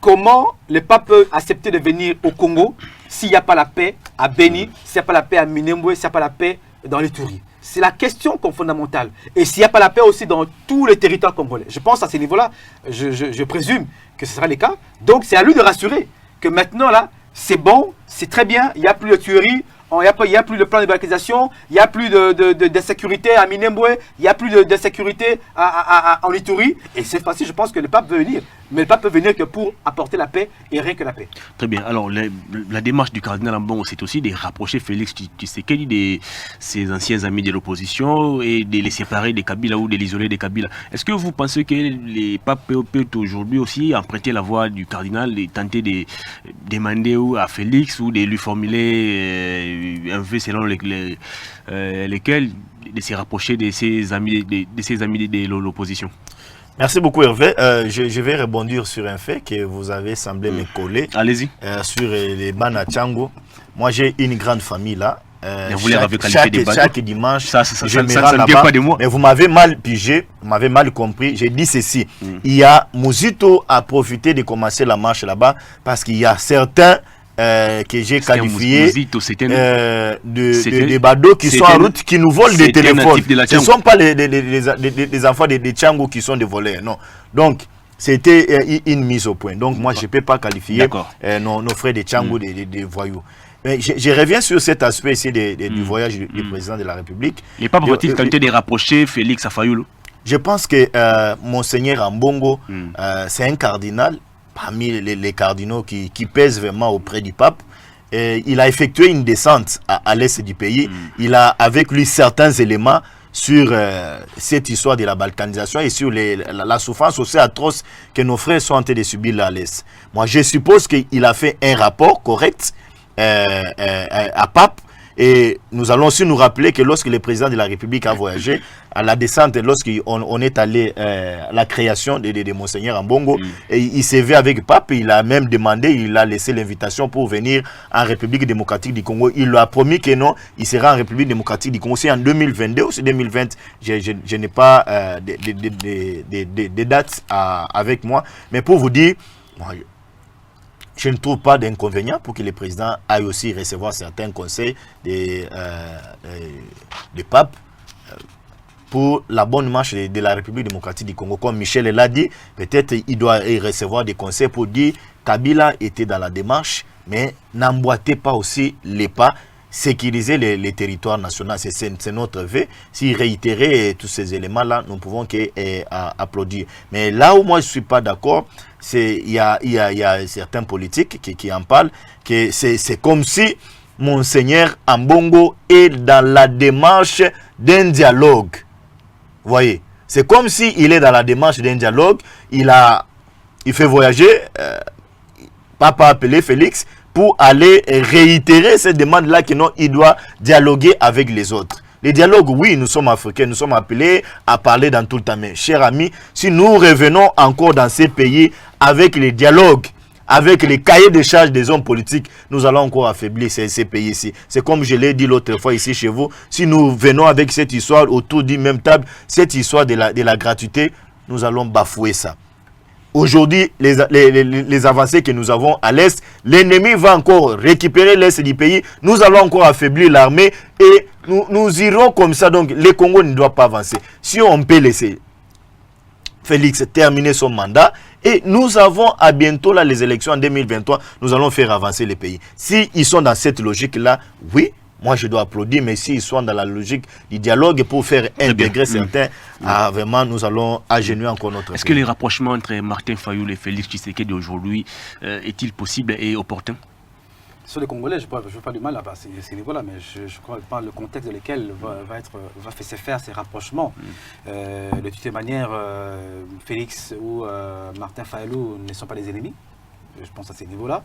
Speaker 2: comment les papes peuvent accepter de venir au Congo s'il n'y a pas la paix à Beni, s'il n'y a pas la paix à Minembwe, s'il n'y a pas la paix dans l'Ituri? C'est la question fondamentale. Et s'il n'y a pas la paix aussi dans tous les territoires congolais, je pense à ce niveau-là, je présume que ce sera le cas. Donc c'est à lui de rassurer que maintenant, là, c'est bon, c'est très bien, il n'y a plus de tueries, il n'y a plus de plan de balkanisation, il n'y a plus d'insécurité à Minembwe, il n'y a plus d'insécurité en Ituri. Et cette fois-ci, je pense que le pape veut venir. Mais le pape peut venir que pour apporter la paix et rien que la paix.
Speaker 1: Très bien. Alors, la démarche du cardinal Ambongo, c'est aussi de rapprocher Félix Tshisekedi de ses anciens amis de l'opposition et de les séparer des Kabila ou de l'isoler des Kabila. Est-ce que vous pensez que les papes peuvent aujourd'hui aussi emprunter la voie du cardinal et tenter de demander à Félix ou de lui formuler un vœu selon lesquels de se rapprocher de ses amis de l'opposition?
Speaker 3: Merci beaucoup Hervé. Je vais rebondir sur un fait que vous avez semblé me coller.
Speaker 1: Allez-y.
Speaker 3: Sur les Bana Tchango. Moi j'ai une grande famille là. Chaque dimanche, je me rends là-bas. Mais vous m'avez mal pigé, vous m'avez mal compris. J'ai dit ceci. Il y a Mouzito a profité de commencer la marche là-bas parce qu'il y a certains que j'ai qualifiés de badauds qui sont en route, qui nous volent des téléphones. Ce ne sont pas les enfants des Tchango qui sont des voleurs, non. Donc, c'était une mise au point. Donc, moi, je ne peux pas qualifier nos frères des Tchango des voyous. Mais je reviens sur cet aspect ici du voyage du président de la République.
Speaker 1: Les papes vont-ils tenter de rapprocher Félix Fayoulou?
Speaker 3: Je pense que Monseigneur Ambongo, c'est un cardinal parmi les cardinaux qui pèsent vraiment auprès du pape. Il a effectué une descente à l'est du pays. Il a avec lui certains éléments sur cette histoire de la balkanisation et sur la souffrance aussi atroce que nos frères sont en train de subir là à l'est. Moi, je suppose qu'il a fait un rapport correct à pape. Et nous allons aussi nous rappeler que lorsque le président de la République a voyagé, à la descente, lorsqu'on est allé à la création de Monseigneur Ambongo, et il s'est vu avec pape, il a même demandé, il a laissé l'invitation pour venir en République démocratique du Congo. Il lui a promis que non, il sera en République démocratique du Congo. C'est en 2022 ou c'est 2020, je n'ai pas des dates avec moi. Mais pour vous dire, moi, je ne trouve pas d'inconvénient pour que le président aille aussi recevoir certains conseils des papes pour la bonne marche de la République démocratique du Congo. Comme Michel l'a dit, peut-être il doit recevoir des conseils pour dire Kabila était dans la démarche, mais n'emboîtez pas aussi les pas, sécuriser les territoires nationaux. C'est notre vœu. S'il réitérait tous ces éléments-là, nous pouvons applaudir. Mais là où moi je ne suis pas d'accord, il y a certains politiques qui en parlent, que c'est comme si Monseigneur Ambongo est dans la démarche d'un dialogue. Vous voyez, c'est comme s'il est dans la démarche d'un dialogue. Il fait voyager, papa appelé Félix, pour aller réitérer cette demande-là qu'il doit dialoguer avec les autres. Les dialogues, oui, nous sommes africains, nous sommes appelés à parler dans tout le temps. Mais, chers amis, si nous revenons encore dans ces pays avec les dialogues, avec les cahiers de charges des hommes politiques, nous allons encore affaiblir ces pays-ci. C'est comme je l'ai dit l'autre fois ici chez vous, si nous venons avec cette histoire autour d'une même table, cette histoire de la gratuité, nous allons bafouer ça. Aujourd'hui, les avancées que nous avons à l'Est, l'ennemi va encore récupérer l'Est du pays. Nous allons encore affaiblir l'armée et nous irons comme ça. Donc, le Congo ne doit pas avancer. Si on peut laisser Félix terminer son mandat et nous avons à bientôt là, les élections en 2023, nous allons faire avancer les pays. S'ils sont dans cette logique-là, oui, moi je dois applaudir, mais s'ils sont dans la logique du dialogue pour faire intégrer certains, vraiment nous allons agenouiller encore notre pays.
Speaker 1: Est-ce que les rapprochements entre Martin Fayoulou et Félix Tshisekedi d'aujourd'hui est-il possible et opportun?
Speaker 2: Sur les Congolais, je ne veux pas du mal à ces niveaux-là, mais je crois pas le contexte dans lequel va se faire ces rapprochements. De toute manière, Félix ou Martin Fayoulou ne sont pas des ennemis, je pense à ces niveaux-là.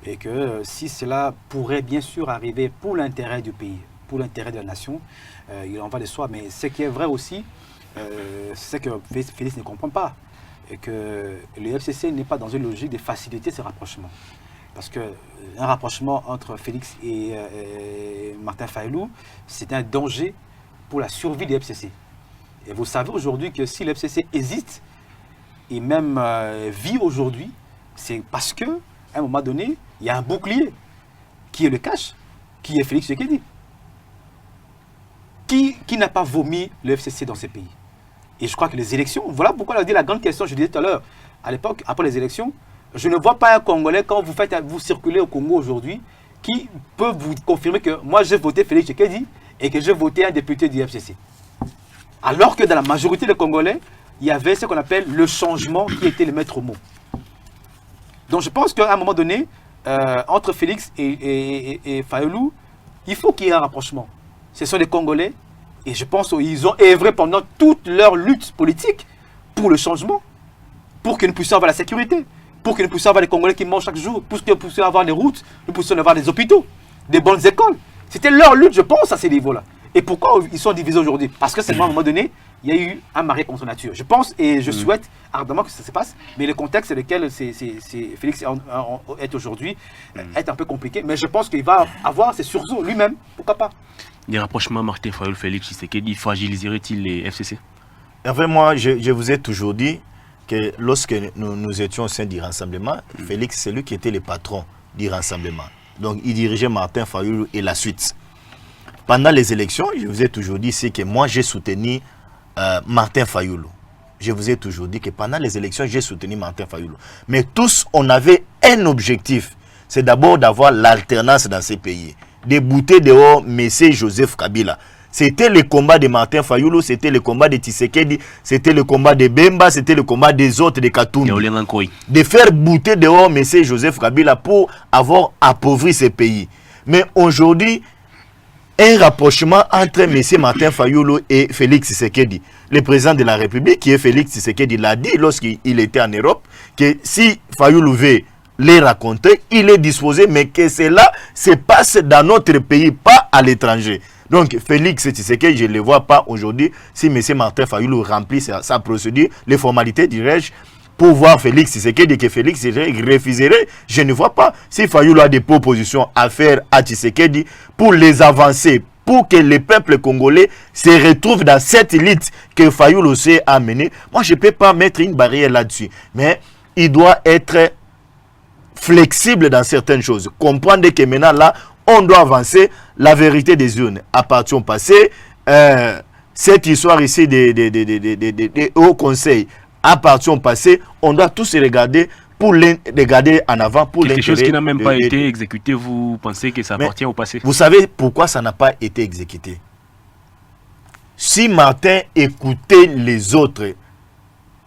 Speaker 2: Et que si cela pourrait bien sûr arriver pour l'intérêt du pays, pour l'intérêt de la nation, il en va de soi. Mais ce qui est vrai aussi, c'est que Félix ne comprend pas. Et que le FCC n'est pas dans une logique de faciliter ce rapprochement. Parce qu'un rapprochement entre Félix et Martin Fayoulou, c'est un danger pour la survie du FCC. Et vous savez aujourd'hui que si le FCC hésite, et même vit aujourd'hui, c'est parce que à un moment donné, il y a un bouclier qui est le cash, qui est Félix Tshisekedi. qui n'a pas vomi le FCC dans ces pays? Et je crois que les élections, voilà pourquoi on a dit la grande question, je disais tout à l'heure, à l'époque, après les élections, je ne vois pas un Congolais, quand vous circulez au Congo aujourd'hui, qui peut vous confirmer que moi j'ai voté Félix Tshisekedi et que j'ai voté un député du FCC. Alors que dans la majorité des Congolais, il y avait ce qu'on appelle le changement qui était le maître mot. Donc je pense qu'à un moment donné, entre Félix et Fayulu, il faut qu'il y ait un rapprochement. Ce sont des Congolais et je pense qu'ils ont œuvré pendant toute leur lutte politique pour le changement, pour que nous puissions avoir la sécurité, pour que nous puissions avoir des Congolais qui mangent chaque jour, pour que nous puissions avoir des routes, nous puissions avoir des hôpitaux, des bonnes écoles. C'était leur lutte, je pense, à ces niveaux-là. Et pourquoi ils sont divisés aujourd'hui? Parce que c'est à un moment donné, il y a eu un mariage contre nature. Je pense et je souhaite ardemment que ça se passe, mais le contexte dans lequel Félix est aujourd'hui est un peu compliqué. Mais je pense qu'il va avoir ses sursauts lui-même, pourquoi pas.
Speaker 1: Les rapprochements Martin Fayulu, Félix Tshisekedi fragiliserait-il les FCC?
Speaker 3: Enfin, moi, je vous ai toujours dit que lorsque nous étions au sein du rassemblement, Félix, c'est lui qui était le patron du rassemblement. Donc, il dirigeait Martin Fayulu et la suite. Pendant les élections, je vous ai toujours dit, c'est que moi, j'ai soutenu Martin Fayulu. Je vous ai toujours dit que pendant les élections, j'ai soutenu Martin Fayulu. Mais tous, on avait un objectif. C'est d'abord d'avoir l'alternance dans ces pays. Débouter dehors M. Joseph Kabila. C'était le combat de Martin Fayulu, c'était le combat de Tshisekedi, c'était le combat de Bemba, c'était le combat des autres de Katumbi. De faire bouter dehors M. Joseph Kabila pour avoir appauvri ces pays. Mais aujourd'hui, un rapprochement entre M. Martin Fayulu et Félix Tshisekedi. Le président de la République, qui est Félix Tshisekedi, l'a dit lorsqu'il était en Europe, que si Fayulu veut les raconter, il est disposé, mais que cela se passe dans notre pays, pas à l'étranger. Donc, Félix Tshisekedi, je ne le vois pas aujourd'hui, si M. Martin Fayulu remplit sa procédure, les formalités, dirais-je, pour voir Félix Tshisekedi, que Félix Tshisekedi refuserait, je ne vois pas. Si Fayulu a des propositions à faire à Tshisekedi pour les avancer, pour que le peuple congolais se retrouve dans cette élite que Fayulu s'est amené, moi je ne peux pas mettre une barrière là-dessus. Mais il doit être flexible dans certaines choses. Comprendre que maintenant là, on doit avancer. La vérité des urnes appartient au passé. Cette histoire ici des hauts conseils appartient au passé. On doit tous se regarder pour regarder en avant. Pour
Speaker 1: quelque chose qui n'a même pas été exécuté, vous pensez que ça appartient au passé?
Speaker 3: Vous savez pourquoi ça n'a pas été exécuté? Si Martin écoutait les autres,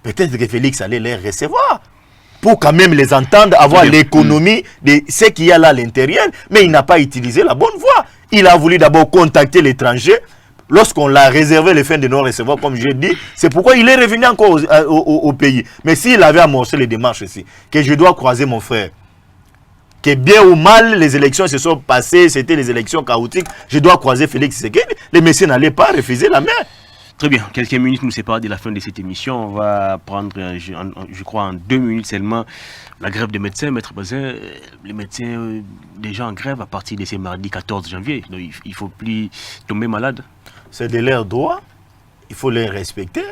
Speaker 3: peut-être que Félix allait les recevoir. Pour quand même les entendre, avoir l'économie de ce qu'il y a là à l'intérieur, mais il n'a pas utilisé la bonne voie. Il a voulu d'abord contacter l'étranger. Lorsqu'on l'a réservé les fins de non-recevoir, comme je dis, c'est pourquoi il est revenu encore au pays. Mais s'il avait amorcé les démarches ici, que je dois croiser mon frère, que bien ou mal, les élections se sont passées, c'était les élections chaotiques, je dois croiser Félix Tshisekedi, les messieurs n'allaient pas refuser la main.
Speaker 1: Très bien, quelques minutes nous séparent de la fin de cette émission. On va prendre, je crois, en 2 minutes seulement, la grève des médecins. Maître Bazin, les médecins déjà en grève à partir de ce mardi 14 janvier. Donc il ne faut plus tomber malade.
Speaker 3: C'est de leur droit, il faut les respecter.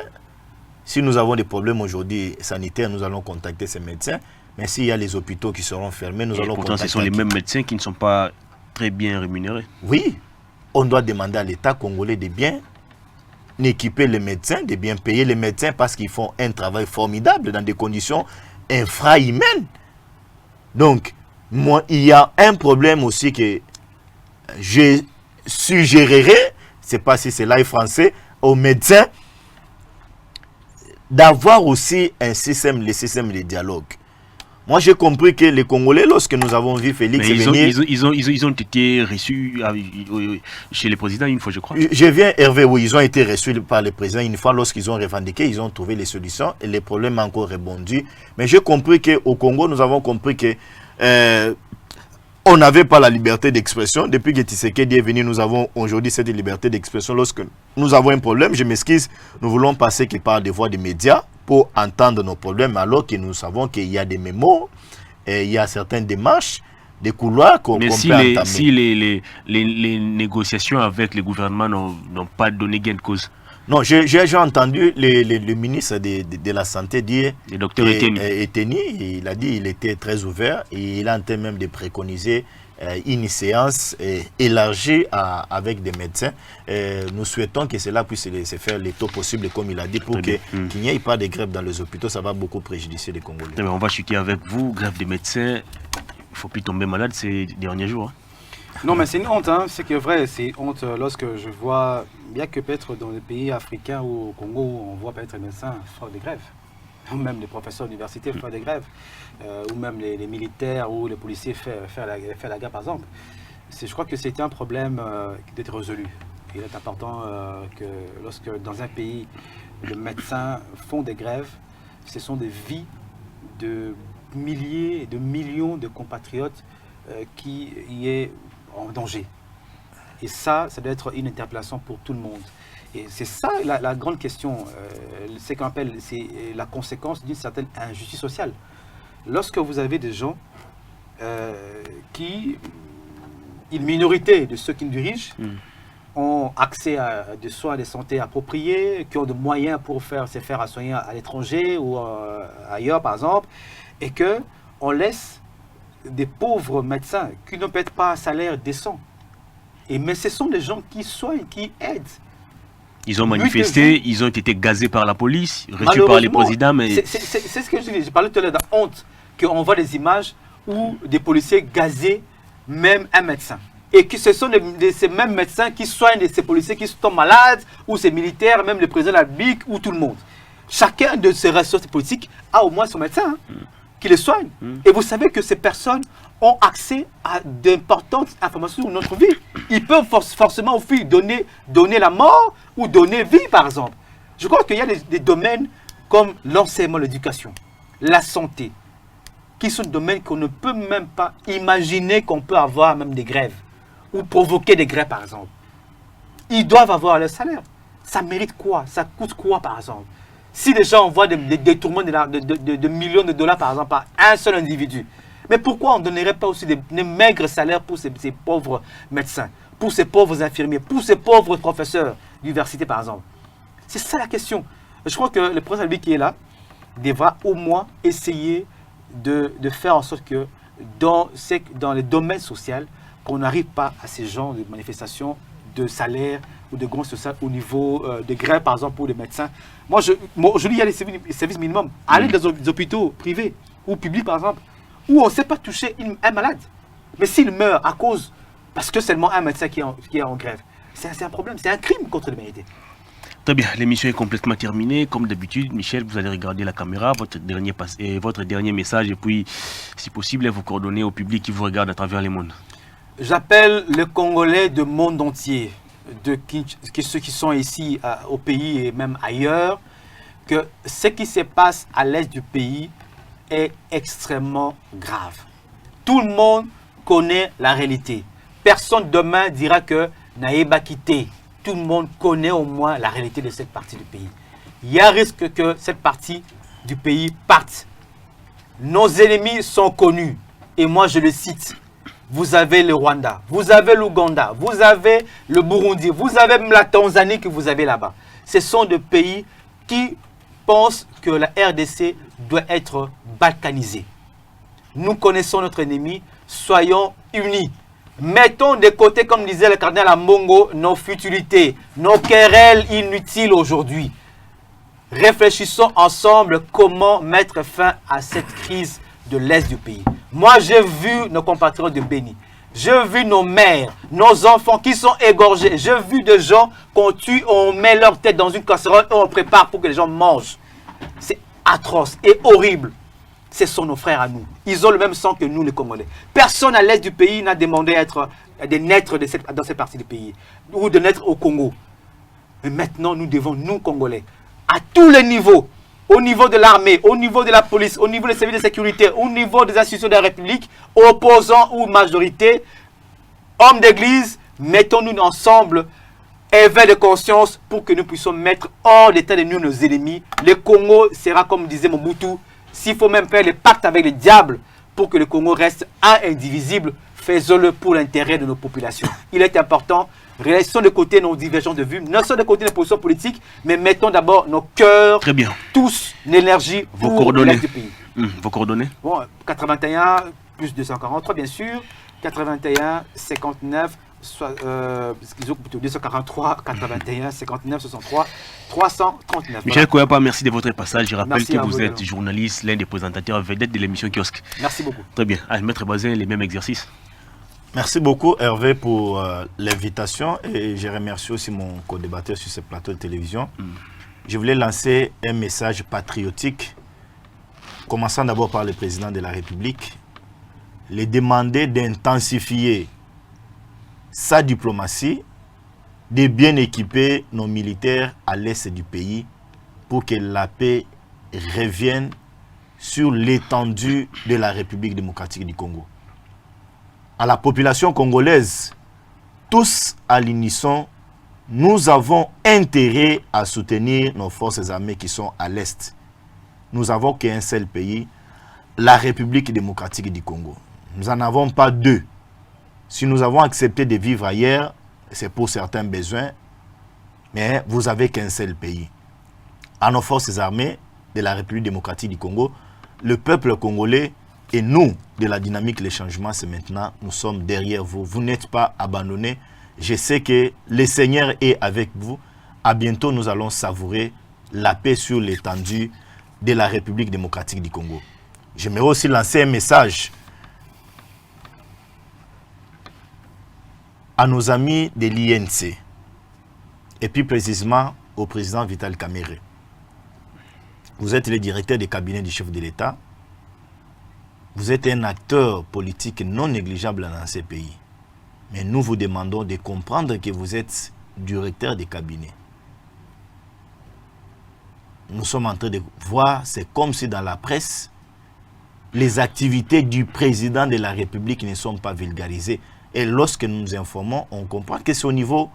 Speaker 3: Si nous avons des problèmes aujourd'hui sanitaires, nous allons contacter ces médecins. Mais s'il y a les hôpitaux qui seront fermés, nous allons
Speaker 1: pourtant, ce sont les mêmes médecins qui ne sont pas très bien rémunérés.
Speaker 3: Oui, on doit demander à l'État congolais de bien équiper les médecins, de bien payer les médecins parce qu'ils font un travail formidable dans des conditions infra-humaines. Donc, moi, il y a un problème aussi que je suggérerais, c'est pas si c'est là français, aux médecins, d'avoir aussi un système, le système de dialogue. Moi, j'ai compris que les Congolais, lorsque nous avons vu Félix venir...
Speaker 1: Ils ont été reçus chez le président une fois, je crois.
Speaker 3: Je viens, Hervé, oui, ils ont été reçus par le président une fois. Lorsqu'ils ont revendiqué, ils ont trouvé les solutions et les problèmes ont encore rebondi. Mais j'ai compris qu'au Congo, nous avons compris que on n'avait pas la liberté d'expression. Depuis que Tshisekedi est venu, nous avons aujourd'hui cette liberté d'expression. Lorsque nous avons un problème, je m'excuse, nous voulons passer quelque part des voix des médias pour entendre nos problèmes, alors que nous savons qu'il y a des mémos, et il y a certaines démarches, des couloirs qu'on peut entamer.
Speaker 1: Si les négociations avec le gouvernement n'ont pas donné gain de cause.
Speaker 3: Non, j'ai entendu le ministre de la Santé dire...
Speaker 1: Le docteur
Speaker 3: Eteni, il a dit qu'il était très ouvert et il a en train même de préconiser une séance élargie avec des médecins. Nous souhaitons que cela puisse se faire le tôt possible, comme il a dit, pour qu'il n'y ait pas de grève dans les hôpitaux. Ça va beaucoup préjudicer les Congolais.
Speaker 1: On va chuter avec vous, grève des médecins. Il ne faut plus tomber malade ces derniers jours. Hein.
Speaker 2: Non, mais c'est une honte, hein. C'est que vrai, c'est une honte lorsque je vois, bien que peut-être dans les pays africains ou au Congo, on voit peut-être les médecins faire des grèves, ou même les professeurs d'université faire des grèves, ou même les militaires ou les policiers faire la guerre, par exemple. Je crois que c'est un problème qui doit être résolu. Il est important que lorsque dans un pays, les médecins font des grèves, ce sont des vies de milliers, de millions de compatriotes qui y est en danger. Et ça doit être une interpellation pour tout le monde. Et c'est ça la grande question, c'est qu'on appelle, c'est la conséquence d'une certaine injustice sociale. Lorsque vous avez des gens qui, une minorité de ceux qui nous dirigent, ont accès à des soins de santé appropriés, qui ont des moyens pour se faire soigner à l'étranger ou ailleurs par exemple, et qu'on laisse des pauvres médecins qui ne paient pas un salaire décent. Mais ce sont des gens qui soignent, qui aident.
Speaker 1: Ils ont manifesté, ils ont été gazés par la police, reçus par les présidents. Mais...
Speaker 2: C'est ce que je dis. J'ai parlé tout à l'heure de la honte, qu'on voit des images où des policiers gazaient même un médecin. Et que ce sont ces mêmes médecins qui soignent ces policiers qui tombent malades, ou ces militaires, même le président de la République, ou tout le monde. Chacun de ces ressources politiques a au moins son médecin. Qui les soignent. Et vous savez que ces personnes ont accès à d'importantes informations sur notre vie. Ils peuvent forcément aussi donner la mort ou donner vie, par exemple. Je crois qu'il y a des domaines comme l'enseignement, l'éducation, la santé, qui sont des domaines qu'on ne peut même pas imaginer qu'on peut avoir même des grèves ou provoquer des grèves, par exemple. Ils doivent avoir leur salaire. Ça mérite quoi? Ça coûte quoi, par exemple? Si les gens envoient des détournements de millions de dollars, par exemple, par un seul individu, mais pourquoi on ne donnerait pas aussi des maigres salaires pour ces pauvres médecins, pour ces pauvres infirmiers, pour ces pauvres professeurs d'université, par exemple? C'est ça la question. Je crois que le président qui est là devra au moins essayer de faire en sorte que dans les domaines sociaux, qu'on n'arrive pas à ces genres de manifestations de salaire ou de grosses sociales au niveau de grève, par exemple, pour les médecins. Moi, je dis, il y a les services minimums. Aller dans les hôpitaux privés ou publics, par exemple, où on ne sait pas toucher un malade. Mais s'il meurt à cause, parce que seulement un médecin qui est en grève, c'est un problème, c'est un crime contre l'humanité.
Speaker 1: Très bien, l'émission est complètement terminée. Comme d'habitude, Michel, vous allez regarder la caméra, votre dernier message, et puis, si possible, vous coordonnez au public qui vous regarde à travers le monde.
Speaker 2: J'appelle les Congolais du monde entier, ceux qui sont ici au pays et même ailleurs, que ce qui se passe à l'est du pays est extrêmement grave. Tout le monde connaît la réalité. Personne demain dira que Naïba quitté. Tout le monde connaît au moins la réalité de cette partie du pays. Il y a risque que cette partie du pays parte. Nos ennemis sont connus. Et moi, je le cite. Vous avez le Rwanda, vous avez l'Ouganda, vous avez le Burundi, vous avez même la Tanzanie que vous avez là-bas. Ce sont des pays qui pensent que la RDC doit être balkanisée. Nous connaissons notre ennemi, soyons unis. Mettons de côté, comme disait le cardinal Ambongo, nos futilités, nos querelles inutiles aujourd'hui. Réfléchissons ensemble comment mettre fin à cette crise de l'Est du pays. Moi, j'ai vu nos compatriotes de Béni. J'ai vu nos mères, nos enfants qui sont égorgés. J'ai vu des gens qu'on tue, on met leur tête dans une casserole et on prépare pour que les gens mangent. C'est atroce et horrible. Ce sont nos frères à nous. Ils ont le même sang que nous, les Congolais. Personne à l'est du pays n'a demandé de naître dans cette partie du pays ou de naître au Congo. Mais maintenant, nous devons, nous, Congolais, à tous les niveaux, au niveau de l'armée, au niveau de la police, au niveau des services de sécurité, au niveau des institutions de la République, opposants ou majorité, hommes d'église, mettons-nous ensemble, éveil de conscience pour que nous puissions mettre hors d'état de nous nos ennemis. Le Congo sera, comme disait Mobutu, s'il faut même faire le pacte avec le diable pour que le Congo reste un indivisible, faisons-le pour l'intérêt de nos populations. Il est important, Laissons de côté nos divergences de vues, laissons de côté nos positions politiques, mais mettons d'abord nos cœurs,
Speaker 1: Très bien.
Speaker 2: tous l'énergie
Speaker 1: Vos
Speaker 2: pour
Speaker 1: coordonnées.
Speaker 2: l'Est du pays.
Speaker 1: Vos coordonnées?
Speaker 2: Bon, 81 plus 243 bien sûr, 81 59 plutôt 243 81 59 63 339.
Speaker 1: Michel Koyapa, merci de votre passage. Je rappelle
Speaker 2: Merci
Speaker 1: que
Speaker 2: à
Speaker 1: vous
Speaker 2: vous
Speaker 1: êtes
Speaker 2: également.
Speaker 1: journaliste, l'un des présentateurs vedettes de l'émission Kiosque.
Speaker 2: Merci beaucoup.
Speaker 1: Très bien. À Maître Bazin, les mêmes exercices.
Speaker 3: Merci beaucoup Hervé pour l'invitation et je remercie aussi mon co-débatteur sur ce plateau de télévision. Je voulais lancer un message patriotique, commençant d'abord par le président de la République, les demander d'intensifier sa diplomatie, de bien équiper nos militaires à l'est du pays pour que la paix revienne sur l'étendue de la République démocratique du Congo. À la population congolaise, tous à l'unisson, nous avons intérêt à soutenir nos forces armées qui sont à l'est. Nous n'avons qu'un seul pays, la République démocratique du Congo. Nous n'en avons pas deux. Si nous avons accepté de vivre ailleurs, c'est pour certains besoins, mais vous n'avez qu'un seul pays. À nos forces armées de la République démocratique du Congo, le peuple congolais et nous, de la dynamique, les changements, c'est maintenant, nous sommes derrière vous. Vous n'êtes pas abandonnés. Je sais que le Seigneur est avec vous. À bientôt, nous allons savourer la paix sur l'étendue de la République démocratique du Congo. J'aimerais aussi lancer un message à nos amis de l'INC et plus précisément au président Vital Kamerhe. Vous êtes le directeur du cabinet du chef de l'État. Vous êtes un acteur politique non négligeable dans ces pays. Mais nous vous demandons de comprendre que vous êtes directeur de cabinet. Nous sommes en train de voir, c'est comme si dans la presse, les activités du président de la République ne sont pas vulgarisées. Et lorsque nous nous informons, on comprend que c'est au niveau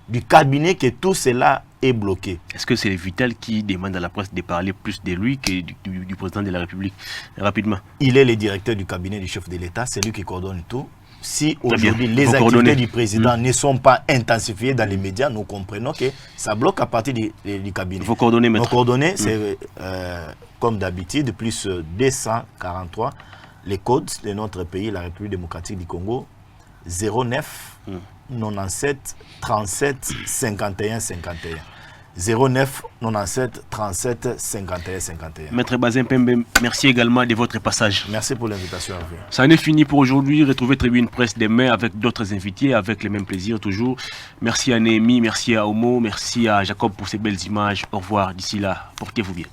Speaker 3: du cabinet que tout cela est bloqué.
Speaker 1: Est-ce que c'est Vital qui demande à la presse de parler plus de lui que du président de la République? Rapidement.
Speaker 3: Il est le directeur du cabinet du chef de l'État, c'est lui qui coordonne tout. Si
Speaker 1: Très bien.
Speaker 3: aujourd'hui les
Speaker 1: Vos
Speaker 3: activités
Speaker 1: coordonnées.
Speaker 3: du président ne sont pas intensifiées dans les médias, nous comprenons que ça bloque à partir du cabinet.
Speaker 1: Vos coordonnées,
Speaker 3: Nos
Speaker 1: maître.
Speaker 3: coordonnées, c'est comme d'habitude, plus 243, les codes de notre pays, la République démocratique du Congo, 09 97 37 51 51. 09 97 37 51 51.
Speaker 1: Maître Bazin Pembe, merci également de votre passage.
Speaker 3: Merci pour l'invitation, Hervé.
Speaker 1: Ça en est fini pour aujourd'hui. Retrouvez Tribune Presse demain avec d'autres invités, avec le même plaisir toujours. Merci à Néhémie, merci à Omo, merci à Jacob pour ces belles images. Au revoir. D'ici là, portez-vous bien.